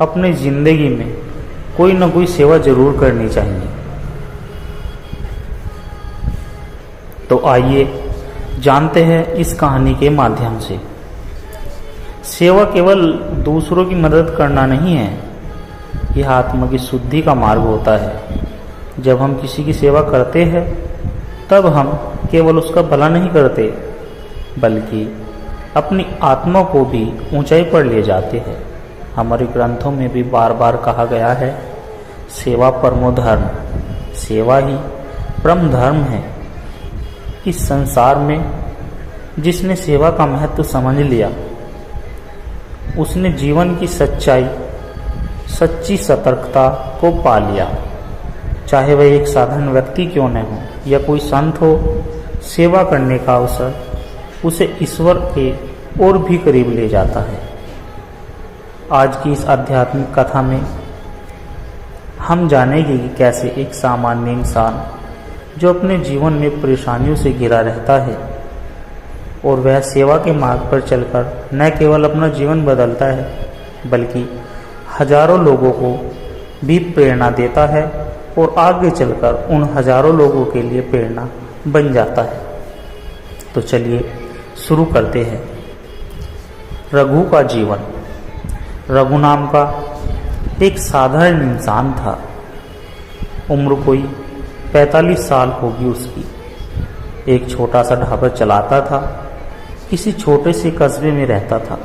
अपनी जिंदगी में कोई न कोई सेवा जरूर करनी चाहिए। तो आइए जानते हैं इस कहानी के माध्यम से। सेवा केवल दूसरों की मदद करना नहीं है, यह आत्मा की शुद्धि का मार्ग होता है। जब हम किसी की सेवा करते हैं तब हम केवल उसका भला नहीं करते बल्कि अपनी आत्मा को भी ऊंचाई पर ले जाते हैं। हमारे ग्रंथों में भी बार बार कहा गया है, सेवा परमो धर्म, सेवा ही परम धर्म है। इस संसार में जिसने सेवा का महत्व समझ लिया उसने जीवन की सच्चाई, सच्ची सतर्कता को पा लिया। चाहे वह एक साधारण व्यक्ति क्यों न हो या कोई संत हो, सेवा करने का अवसर उसे ईश्वर के और भी करीब ले जाता है। आज की इस आध्यात्मिक कथा में हम जानेंगे कि कैसे एक सामान्य इंसान जो अपने जीवन में परेशानियों से घिरा रहता है और वह सेवा के मार्ग पर चलकर न केवल अपना जीवन बदलता है बल्कि हजारों लोगों को भी प्रेरणा देता है और आगे चलकर उन हजारों लोगों के लिए प्रेरणा बन जाता है। तो चलिए शुरू करते हैं। रघु का जीवन। रघु नाम का एक साधारण इंसान था। उम्र कोई 45 साल होगी उसकी। एक छोटा सा ढाबा चलाता था, किसी छोटे से कस्बे में रहता था।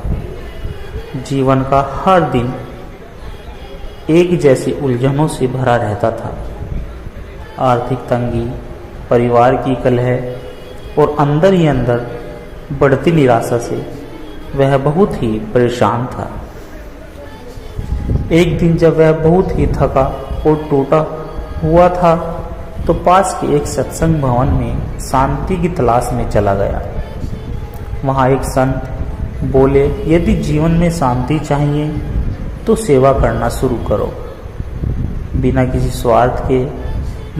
जीवन का हर दिन एक जैसी उलझनों से भरा रहता था। आर्थिक तंगी, परिवार की कलह और अंदर ही अंदर बढ़ती निराशा से वह बहुत ही परेशान था। एक दिन जब वह बहुत ही थका और टूटा हुआ था तो पास के एक सत्संग भवन में शांति की तलाश में चला गया। वहाँ एक संत बोले, यदि जीवन में शांति चाहिए तो सेवा करना शुरू करो। बिना किसी स्वार्थ के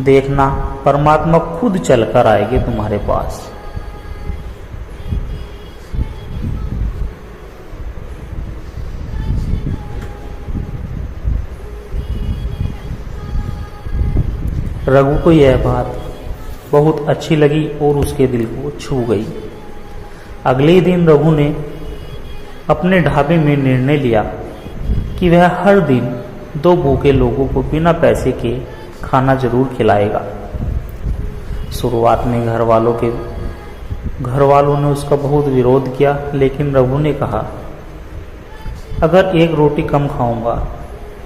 देखना, परमात्मा खुद चलकर आएंगे तुम्हारे पास। रघु को यह बात बहुत अच्छी लगी और उसके दिल को छू गई। अगले ही दिन रघु ने अपने ढाबे में निर्णय लिया कि वह हर दिन 2 भूखे लोगों को बिना पैसे के खाना जरूर खिलाएगा। शुरुआत में घर वालों ने उसका बहुत विरोध किया, लेकिन रघु ने कहा, अगर 1 रोटी कम खाऊंगा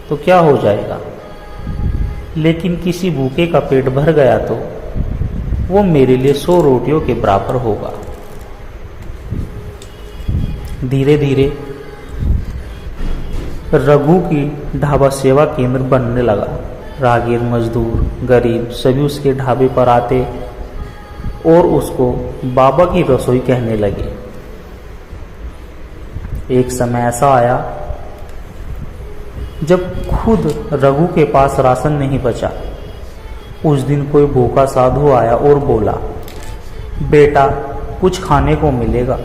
तो क्या हो जाएगा, लेकिन किसी भूखे का पेट भर गया तो वो मेरे लिए 100 रोटियों के बराबर होगा। धीरे धीरे रघु की ढाबा सेवा केंद्र बनने लगा। राहगीर, मजदूर, गरीब सभी उसके ढाबे पर आते और उसको बाबा की रसोई कहने लगे। एक समय ऐसा आया जब खुद रघु के पास राशन नहीं बचा। उस दिन कोई भूखा साधु आया और बोला, बेटा कुछ खाने को मिलेगा।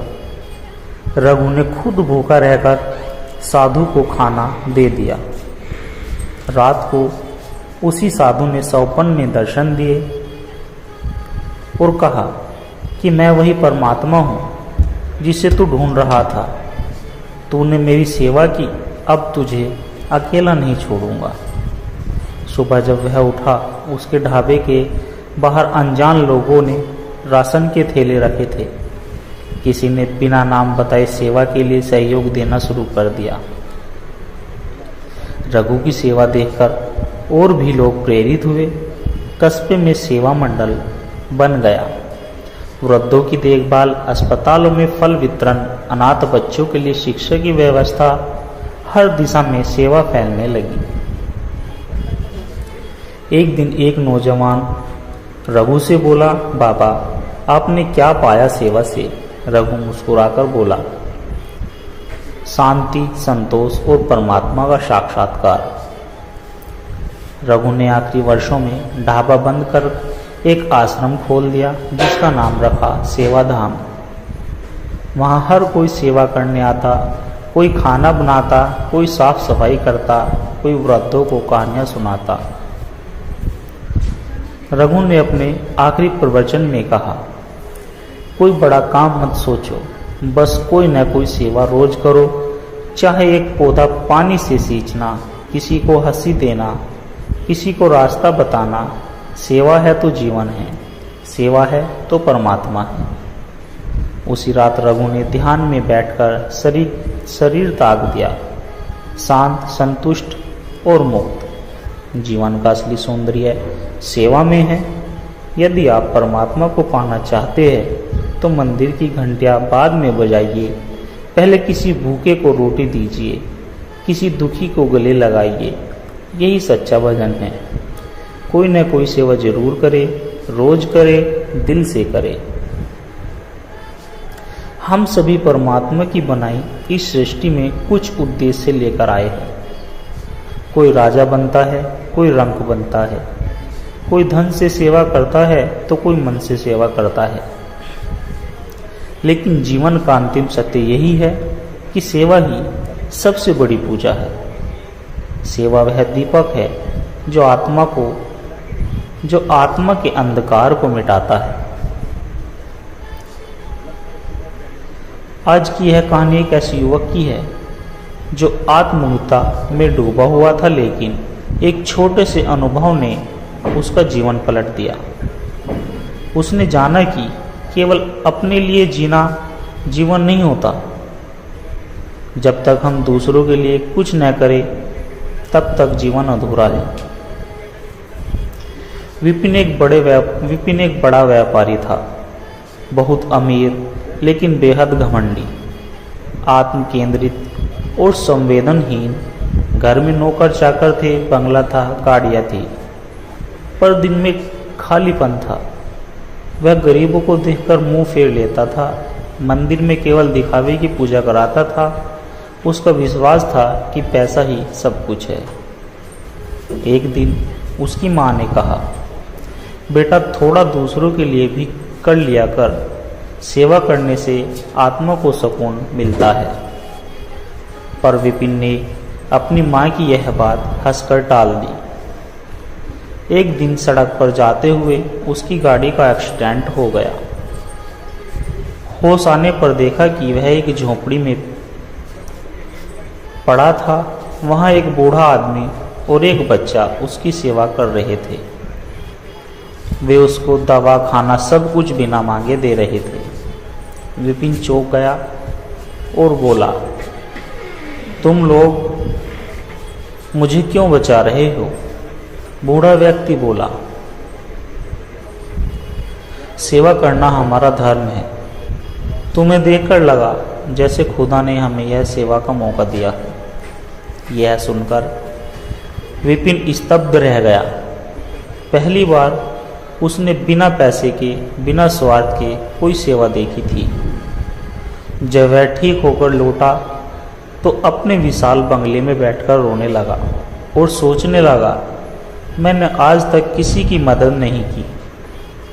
रघु ने खुद भूखा रहकर साधु को खाना दे दिया। रात को उसी साधु ने सौपन में दर्शन दिए और कहा कि मैं वही परमात्मा हूँ जिसे तू ढूंढ रहा था। तूने मेरी सेवा की, अब तुझे अकेला नहीं छोड़ूंगा। सुबह जब वह उठा, उसके ढाबे के बाहर अनजान लोगों ने राशन के थैले रखे थे। किसी ने बिना नाम बताए सेवा के लिए सहयोग देना शुरू कर दिया। रघु की सेवा देखकर और भी लोग प्रेरित हुए। कस्बे में सेवा मंडल बन गया। वृद्धों की देखभाल, अस्पतालों में फल वितरण, अनाथ बच्चों के लिए शिक्षा की व्यवस्था, हर दिशा में सेवा फैलने लगी। एक दिन एक नौजवान रघु से बोला, बाबा आपने क्या पाया सेवा से? रघु मुस्कुराकर बोला, शांति, संतोष और परमात्मा का साक्षात्कार। रघु ने आखिरी वर्षों में ढाबा बंद कर एक आश्रम खोल दिया जिसका नाम रखा सेवा धाम। वहाँ हर कोई सेवा करने आता, कोई खाना बनाता, कोई साफ सफाई करता, कोई वृद्धों को कहानियां सुनाता। रघु ने अपने आखिरी प्रवचन में कहा, कोई बड़ा काम मत सोचो, बस कोई न कोई सेवा रोज करो। चाहे एक पौधा पानी से सींचना, किसी को हंसी देना, किसी को रास्ता बताना। सेवा है तो जीवन है, सेवा है तो परमात्मा है। उसी रात रघु ने ध्यान में बैठकर शरीर त्याग दिया, शांत, संतुष्ट और मुक्त। जीवन का असली सौंदर्य सेवा में है। यदि आप परमात्मा को पाना चाहते हैं तो मंदिर की घंटियां बाद में बजाइए, पहले किसी भूखे को रोटी दीजिए, किसी दुखी को गले लगाइए। यही सच्चा भजन है। कोई न कोई सेवा जरूर करे, रोज करे, दिल से करे। हम सभी परमात्मा की बनाई इस सृष्टि में कुछ उद्देश्य लेकर आए हैं। कोई राजा बनता है, कोई रंक बनता है, कोई धन से सेवा करता है तो कोई मन से सेवा करता है। लेकिन जीवन का अंतिम सत्य यही है कि सेवा ही सबसे बड़ी पूजा है। सेवा वह दीपक है जो आत्मा के अंधकार को मिटाता है। आज की यह कहानी एक ऐसे युवक की है जो आत्महत्या में डूबा हुआ था, लेकिन एक छोटे से अनुभव ने उसका जीवन पलट दिया। उसने जाना कि केवल अपने लिए जीना जीवन नहीं होता। जब तक हम दूसरों के लिए कुछ न करें तब तक जीवन अधूरा है। विपिन एक बड़ा व्यापारी था, बहुत अमीर लेकिन बेहद घमंडी, आत्म केंद्रित और संवेदनहीन। घर में नौकर चाकर थे, बंगला था, गाड़ियां थी, पर दिन में खालीपन था। वह गरीबों को देखकर मुंह फेर लेता था, मंदिर में केवल दिखावे की पूजा कराता था। उसका विश्वास था कि पैसा ही सब कुछ है। एक दिन उसकी माँ ने कहा, बेटा थोड़ा दूसरों के लिए भी कर लिया कर, सेवा करने से आत्मा को सुकून मिलता है। पर विपिन ने अपनी माँ की यह बात हंसकर टाल दी। एक दिन सड़क पर जाते हुए उसकी गाड़ी का एक्सीडेंट हो गया। होश आने पर देखा कि वह एक झोपड़ी में पड़ा था। वहाँ एक बूढ़ा आदमी और एक बच्चा उसकी सेवा कर रहे थे। वे उसको दवा खाना सब कुछ बिना मांगे दे रहे थे। विपिन चौंक गया और बोला, तुम लोग मुझे क्यों बचा रहे हो? बूढ़ा व्यक्ति बोला, सेवा करना हमारा धर्म है। तुम्हें देखकर लगा जैसे खुदा ने हमें यह सेवा का मौका दिया है। यह सुनकर विपिन स्तब्ध रह गया। पहली बार उसने बिना पैसे के, बिना स्वार्थ के कोई सेवा देखी थी। जब वह ठीक होकर लौटा तो अपने विशाल बंगले में बैठकर रोने लगा और सोचने लगा, मैंने आज तक किसी की मदद नहीं की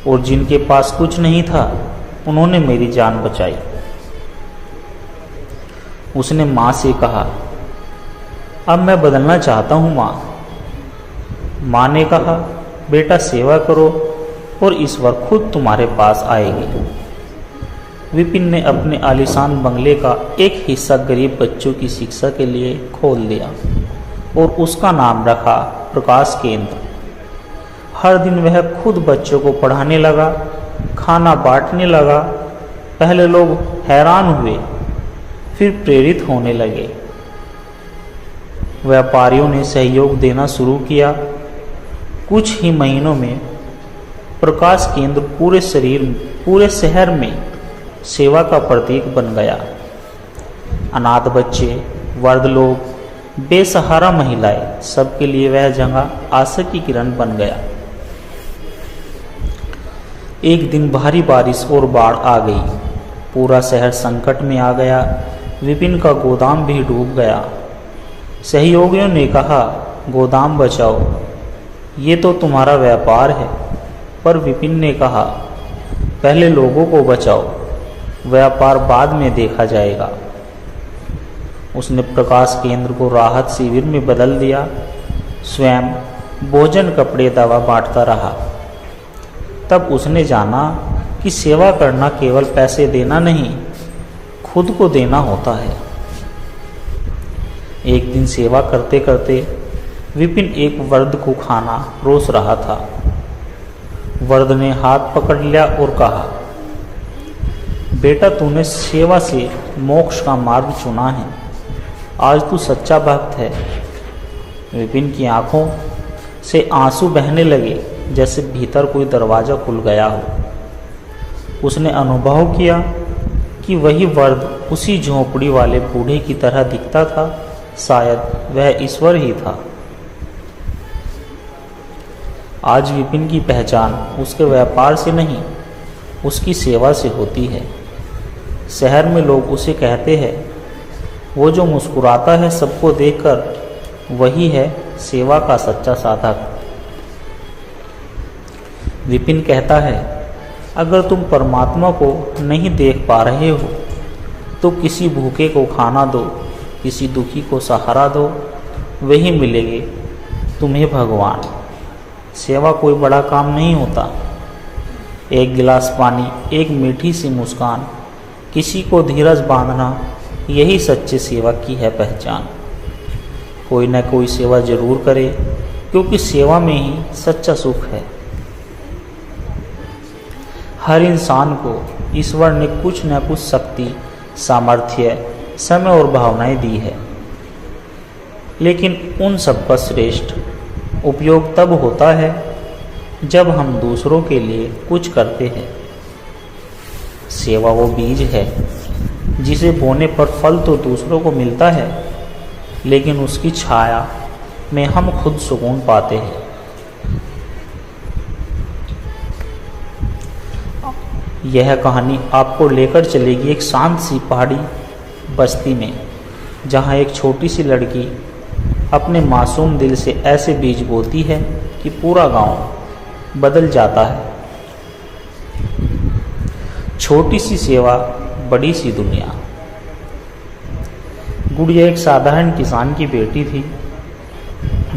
और जिनके पास कुछ नहीं था उन्होंने मेरी जान बचाई। उसने माँ से कहा, अब मैं बदलना चाहता हूँ माँ। माँ ने कहा, बेटा सेवा करो और ईश्वर खुद तुम्हारे पास आएगी। विपिन ने अपने आलीशान बंगले का एक हिस्सा गरीब बच्चों की शिक्षा के लिए खोल दिया और उसका नाम रखा प्रकाश केंद्र। हर दिन वह खुद बच्चों को पढ़ाने लगा, खाना बांटने लगा। पहले लोग हैरान हुए, फिर प्रेरित होने लगे। व्यापारियों ने सहयोग देना शुरू किया। कुछ ही महीनों में प्रकाश केंद्र पूरे शहर में सेवा का प्रतीक बन गया। अनाथ बच्चे, वृद्ध लोग, बेसहारा महिलाएं, सबके लिए वह जगह आशा की किरण बन गया। एक दिन भारी बारिश और बाढ़ आ गई। पूरा शहर संकट में आ गया। विपिन का गोदाम भी डूब गया। सहयोगियों ने कहा, गोदाम बचाओ, ये तो तुम्हारा व्यापार है। पर विपिन ने कहा, पहले लोगों को बचाओ, व्यापार बाद में देखा जाएगा। उसने प्रकाश केंद्र को राहत शिविर में बदल दिया। स्वयं भोजन, कपड़े, दवा बांटता रहा। तब उसने जाना कि सेवा करना केवल पैसे देना नहीं, खुद को देना होता है। एक दिन सेवा करते करते विपिन एक वृद्ध को खाना रोस रहा था। वृद्ध ने हाथ पकड़ लिया और कहा, बेटा तूने सेवा से मोक्ष का मार्ग चुना है, आज तू सच्चा भक्त है। विपिन की आंखों से आंसू बहने लगे, जैसे भीतर कोई दरवाजा खुल गया हो। उसने अनुभव किया कि वही वृद्ध उसी झोंपड़ी वाले बूढ़े की तरह दिखता था। शायद वह ईश्वर ही था। आज विपिन की पहचान उसके व्यापार से नहीं, उसकी सेवा से होती है। शहर में लोग उसे कहते हैं, वो जो मुस्कुराता है सबको देखकर, वही है सेवा का सच्चा साधक। विपिन कहता है, अगर तुम परमात्मा को नहीं देख पा रहे हो तो किसी भूखे को खाना दो, किसी दुखी को सहारा दो, वही मिलेंगे तुम्हें भगवान। सेवा कोई बड़ा काम नहीं होता। एक गिलास पानी, एक मीठी सी मुस्कान, किसी को धीरज बांधना, यही सच्चे सेवा की है पहचान। कोई न कोई सेवा जरूर करे, क्योंकि सेवा में ही सच्चा सुख है। हर इंसान को ईश्वर ने कुछ न कुछ शक्ति, सामर्थ्य, समय और भावनाएं दी है, लेकिन उन सब का श्रेष्ठ उपयोग तब होता है जब हम दूसरों के लिए कुछ करते हैं। सेवा वो बीज है जिसे बोने पर फल तो दूसरों को मिलता है, लेकिन उसकी छाया में हम खुद सुकून पाते हैं। यह कहानी आपको लेकर चलेगी एक शांत सी पहाड़ी बस्ती में, जहाँ एक छोटी सी लड़की अपने मासूम दिल से ऐसे बीज बोती है कि पूरा गांव बदल जाता है। छोटी सी सेवा, बड़ी सी दुनिया। गुड़िया एक साधारण किसान की बेटी थी।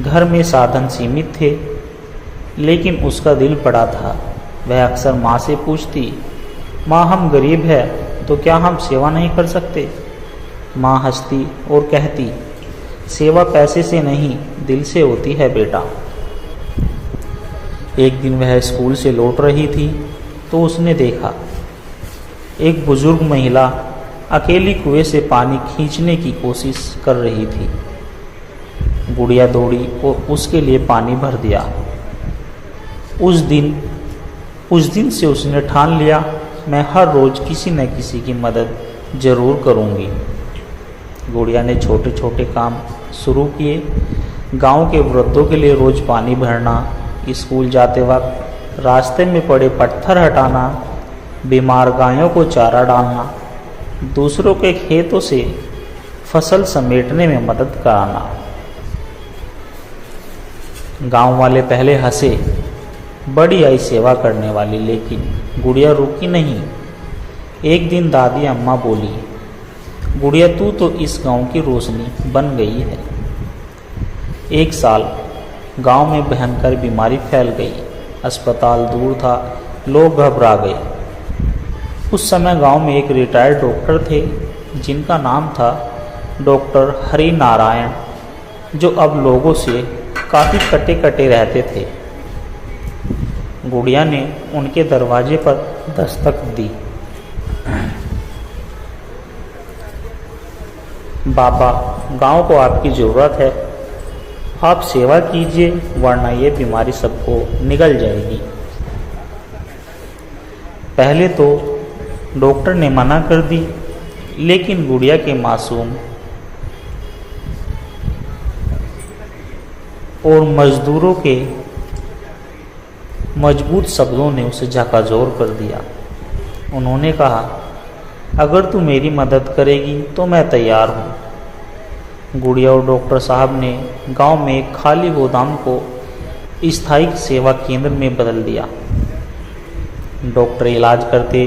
घर में साधन सीमित थे। लेकिन उसका दिल बड़ा था। वह अक्सर माँ से पूछती, माँ हम गरीब है तो क्या हम सेवा नहीं कर सकते? माँ हंसती और कहती, सेवा पैसे से नहीं दिल से होती है बेटा। एक दिन वह स्कूल से लौट रही थी तो उसने देखा एक बुजुर्ग महिला अकेली कुएं से पानी खींचने की कोशिश कर रही थी। गुड़िया दौड़ी और उसके लिए पानी भर दिया। उस दिन से उसने ठान लिया, मैं हर रोज किसी न किसी की मदद जरूर करूंगी। गुड़िया ने छोटे छोटे काम शुरू किए। गांव के वृद्धों के लिए रोज पानी भरना, स्कूल जाते वक्त रास्ते में पड़े पत्थर हटाना, बीमार गायों को चारा डालना, दूसरों के खेतों से फसल समेटने में मदद कराना। गांव वाले पहले हंसे, बड़ी आई सेवा करने वाली, लेकिन गुड़िया रुकी नहीं। एक दिन दादी अम्मा बोली, गुड़िया तू तो इस गांव की रोशनी बन गई है। एक साल गांव में भयंकर बीमारी फैल गई। अस्पताल दूर था, लोग घबरा गए। उस समय गांव में एक रिटायर्ड डॉक्टर थे जिनका नाम था डॉक्टर हरि नारायण, जो अब लोगों से काफ़ी कटे कटे रहते थे। गुड़िया ने उनके दरवाजे पर दस्तक दी। बाबा, गांव को आपकी ज़रूरत है, आप सेवा कीजिए वरना ये बीमारी सबको निगल जाएगी। पहले तो डॉक्टर ने मना कर दी, लेकिन गुड़िया के मासूम और मजदूरों के मजबूत शब्दों ने उसे झकझोर कर दिया। उन्होंने कहा, अगर तू मेरी मदद करेगी तो मैं तैयार हूँ। गुड़िया और डॉक्टर साहब ने गांव में एक खाली गोदाम को स्थायी सेवा केंद्र में बदल दिया। डॉक्टर इलाज करते,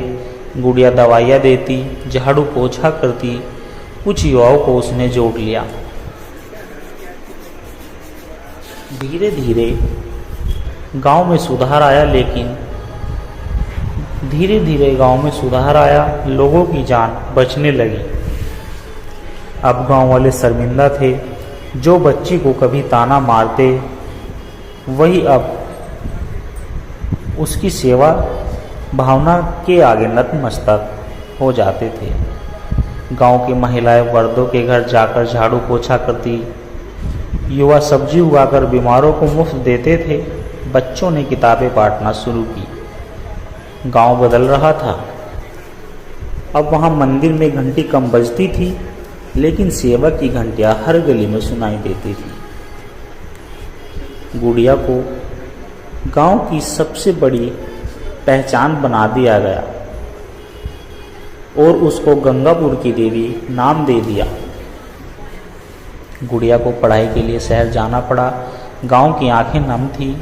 गुड़िया दवाइयाँ देती, झाड़ू पोछा करती। कुछ युवाओं को उसने जोड़ लिया। धीरे धीरे गांव में सुधार आया, लेकिन धीरे धीरे गांव में सुधार आया, लोगों की जान बचने लगी। अब गांव वाले शर्मिंदा थे। जो बच्ची को कभी ताना मारते, वही अब उसकी सेवा भावना के आगे नतमस्तक हो जाते थे। गांव की महिलाएं वृद्धों के घर जाकर झाड़ू पोछा करती। युवा सब्जी उगाकर बीमारों को मुफ्त देते थे। बच्चों ने किताबें बांटना शुरू की। गांव बदल रहा था। अब वहां मंदिर में घंटी कम बजती थी, लेकिन सेवा की घंटियां हर गली में सुनाई देती थी। गुड़िया को गांव की सबसे बड़ी पहचान बना दिया गया और उसको गंगापुर की देवी नाम दे दिया। गुड़िया को पढ़ाई के लिए शहर जाना पड़ा। गांव की आंखें नम थी।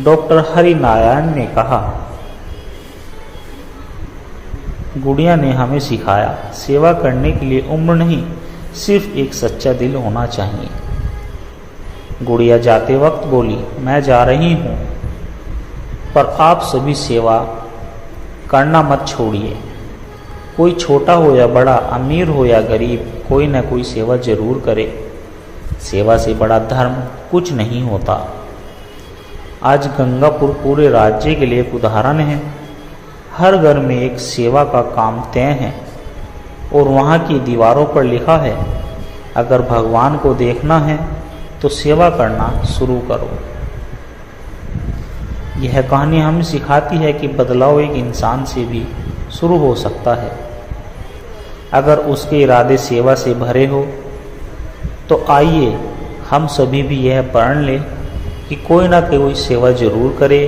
डॉक्टर हरि नारायण ने कहा, गुड़िया ने हमें सिखाया, सेवा करने के लिए उम्र नहीं, सिर्फ एक सच्चा दिल होना चाहिए। गुड़िया जाते वक्त बोली, मैं जा रही हूँ, पर आप सभी सेवा करना मत छोड़िए। कोई छोटा हो या बड़ा, अमीर हो या गरीब, कोई न कोई सेवा जरूर करे। सेवा से बड़ा धर्म कुछ नहीं होता। आज गंगापुर पूरे राज्य के लिए एक उदाहरण है। हर घर में एक सेवा का काम तय है और वहाँ की दीवारों पर लिखा है, अगर भगवान को देखना है तो सेवा करना शुरू करो। यह कहानी हमें सिखाती है कि बदलाव एक इंसान से भी शुरू हो सकता है। अगर उसके इरादे सेवा से भरे हो तो आइए हम सभी भी यह प्रण लें कि कोई ना कोई सेवा जरूर करे,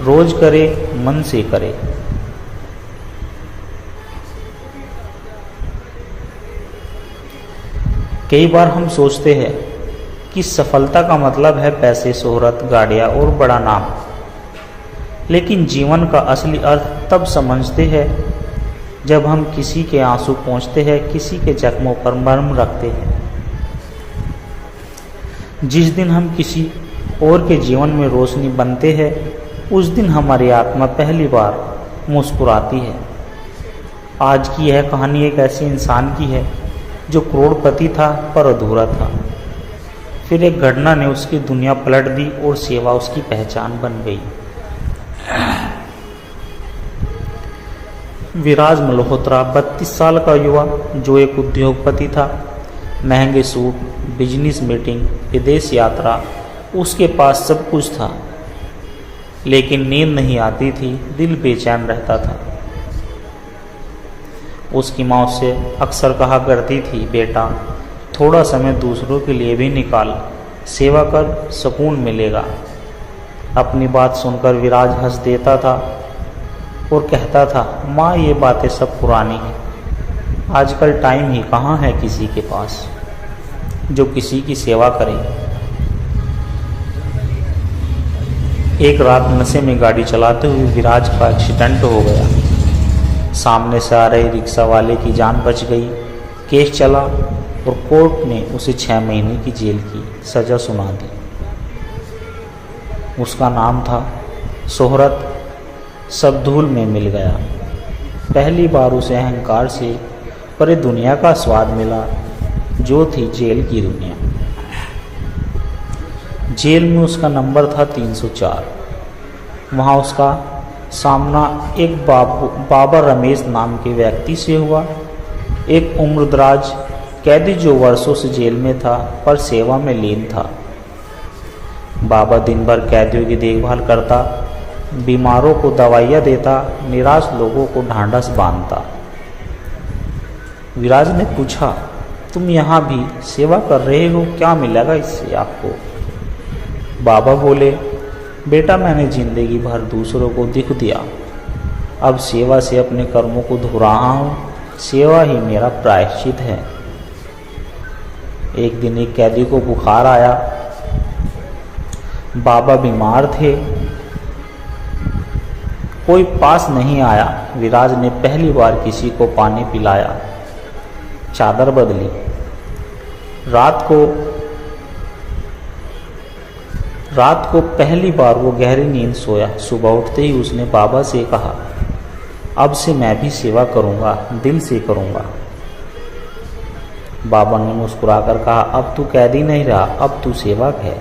रोज करे, मन से करे। कई बार हम सोचते हैं कि सफलता का मतलब है पैसे, शोहरत, गाड़ियाँ और बड़ा नाम, लेकिन जीवन का असली अर्थ तब समझते हैं जब हम किसी के आंसू पोंछते हैं, किसी के जख्मों पर मरहम रखते हैं। जिस दिन हम किसी और के जीवन में रोशनी बनते हैं, उस दिन हमारी आत्मा पहली बार मुस्कुराती है। आज की यह कहानी एक ऐसे इंसान की है जो करोड़पति था पर अधूरा था। फिर एक घटना ने उसकी दुनिया पलट दी और सेवा उसकी पहचान बन गई। विराज मल्होत्रा 32 साल का युवा जो एक उद्योगपति था। महंगे सूट, बिजनेस मीटिंग, विदेश यात्रा, उसके पास सब कुछ था, लेकिन नींद नहीं आती थी, दिल बेचैन रहता था। उसकी माँ उससे अक्सर कहा करती थी, बेटा थोड़ा समय दूसरों के लिए भी निकाल, सेवा कर, सुकून मिलेगा। अपनी बात सुनकर विराज हंस देता था और कहता था, माँ ये बातें सब पुरानी हैं, आजकल टाइम ही कहाँ है किसी के पास जो किसी की सेवा करे। एक रात नशे में गाड़ी चलाते हुए विराज का एक्सीडेंट हो गया। सामने से आ रहे रिक्शा वाले की जान बच गई। केस चला और कोर्ट ने उसे 6 महीने की जेल की सजा सुना दी। उसका नाम था शोहरत। सब धूल में मिल गया। पहली बार उसे अहंकार से परे दुनिया का स्वाद मिला, जो थी जेल की दुनिया। जेल में उसका नंबर था 304। वहाँ उसका सामना एक बाबा रमेश नाम के व्यक्ति से हुआ, एक उम्रदराज कैदी जो वर्षों से जेल में था पर सेवा में लीन था। बाबा दिन भर कैदियों की देखभाल करता, बीमारों को दवाइयाँ देता, निराश लोगों को ढांढस बांधता। विराज ने पूछा, तुम यहाँ भी सेवा कर रहे हो, क्या मिलेगा इससे आपको? बाबा बोले, बेटा मैंने जिंदगी भर दूसरों को दुख दिया, अब सेवा से अपने कर्मों को धो रहा हूँ, सेवा ही मेरा प्रायश्चित है। एक दिन एक कैदी को बुखार आया। बाबा बीमार थे, कोई पास नहीं आया। विराज ने पहली बार किसी को पानी पिलाया, चादर बदली। रात को पहली बार वो गहरी नींद सोया। सुबह उठते ही उसने बाबा से कहा, अब से मैं भी सेवा करूंगा, दिल से करूंगा। बाबा ने मुस्कुराकर कहा, अब तू कैदी नहीं रहा, अब तू सेवक है।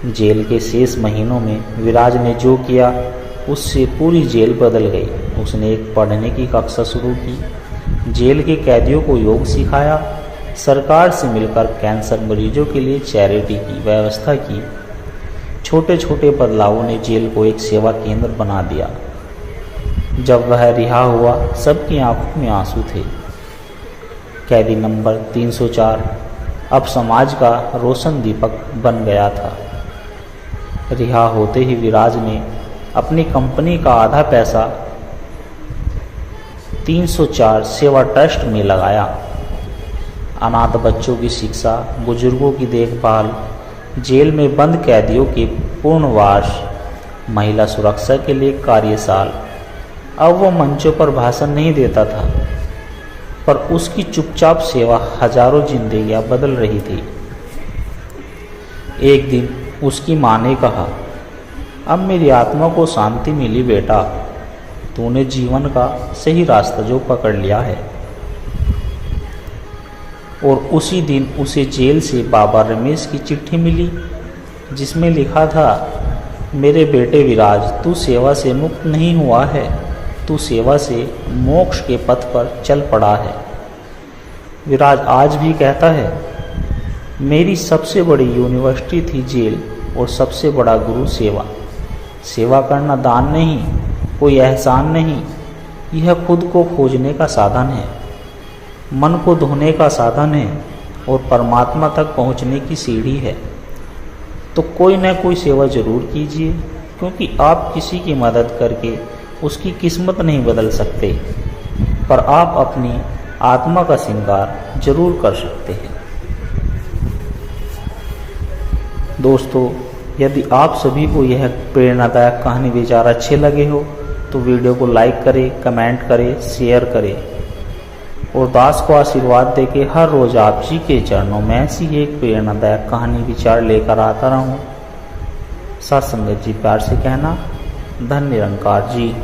जेल के शेष महीनों में विराज ने जो किया उससे पूरी जेल बदल गई। उसने एक पढ़ने की कक्षा शुरू की, जेल के कैदियों को योग सिखाया, सरकार से मिलकर कैंसर मरीजों के लिए चैरिटी की व्यवस्था की। छोटे छोटे बदलावों ने जेल को एक सेवा केंद्र बना दिया। जब वह रिहा हुआ, सबकी आंखों में आंसू थे। कैदी नंबर 304 अब समाज का रोशन दीपक बन गया था। रिहा होते ही विराज ने अपनी कंपनी का आधा पैसा 304 सेवा ट्रस्ट में लगाया। अनाथ बच्चों की शिक्षा, बुजुर्गों की देखभाल, जेल में बंद कैदियों के पुनर्वास, महिला सुरक्षा के लिए कार्यशाल। अब वो मंचों पर भाषण नहीं देता था, पर उसकी चुपचाप सेवा हजारों जिंदगियां बदल रही थी। एक दिन उसकी माँ ने कहा, अब मेरी आत्मा को शांति मिली बेटा, तूने जीवन का सही रास्ता जो पकड़ लिया है। और उसी दिन उसे जेल से बाबा रमेश की चिट्ठी मिली, जिसमें लिखा था, मेरे बेटे विराज, तू सेवा से मुक्त नहीं हुआ है, तू सेवा से मोक्ष के पथ पर चल पड़ा है। विराज आज भी कहता है, मेरी सबसे बड़ी यूनिवर्सिटी थी जेल और सबसे बड़ा गुरु सेवा। सेवा करना दान नहीं, कोई एहसान नहीं, यह खुद को खोजने का साधन है, मन को धोने का साधन है और परमात्मा तक पहुंचने की सीढ़ी है। तो कोई न कोई सेवा जरूर कीजिए, क्योंकि आप किसी की मदद करके उसकी किस्मत नहीं बदल सकते, पर आप अपनी आत्मा का श्रृंगार जरूर कर सकते हैं। दोस्तों, यदि आप सभी को यह प्रेरणादायक कहानी विचार अच्छे लगे हो तो वीडियो को लाइक करें, कमेंट करें, शेयर करें। और दास को आशीर्वाद देके हर रोज आप जी के चरणों में ऐसी एक प्रेरणादायक कहानी विचार लेकर आता रहूं। सत्संगत जी प्यार से कहना, धन्य निरंकार जी।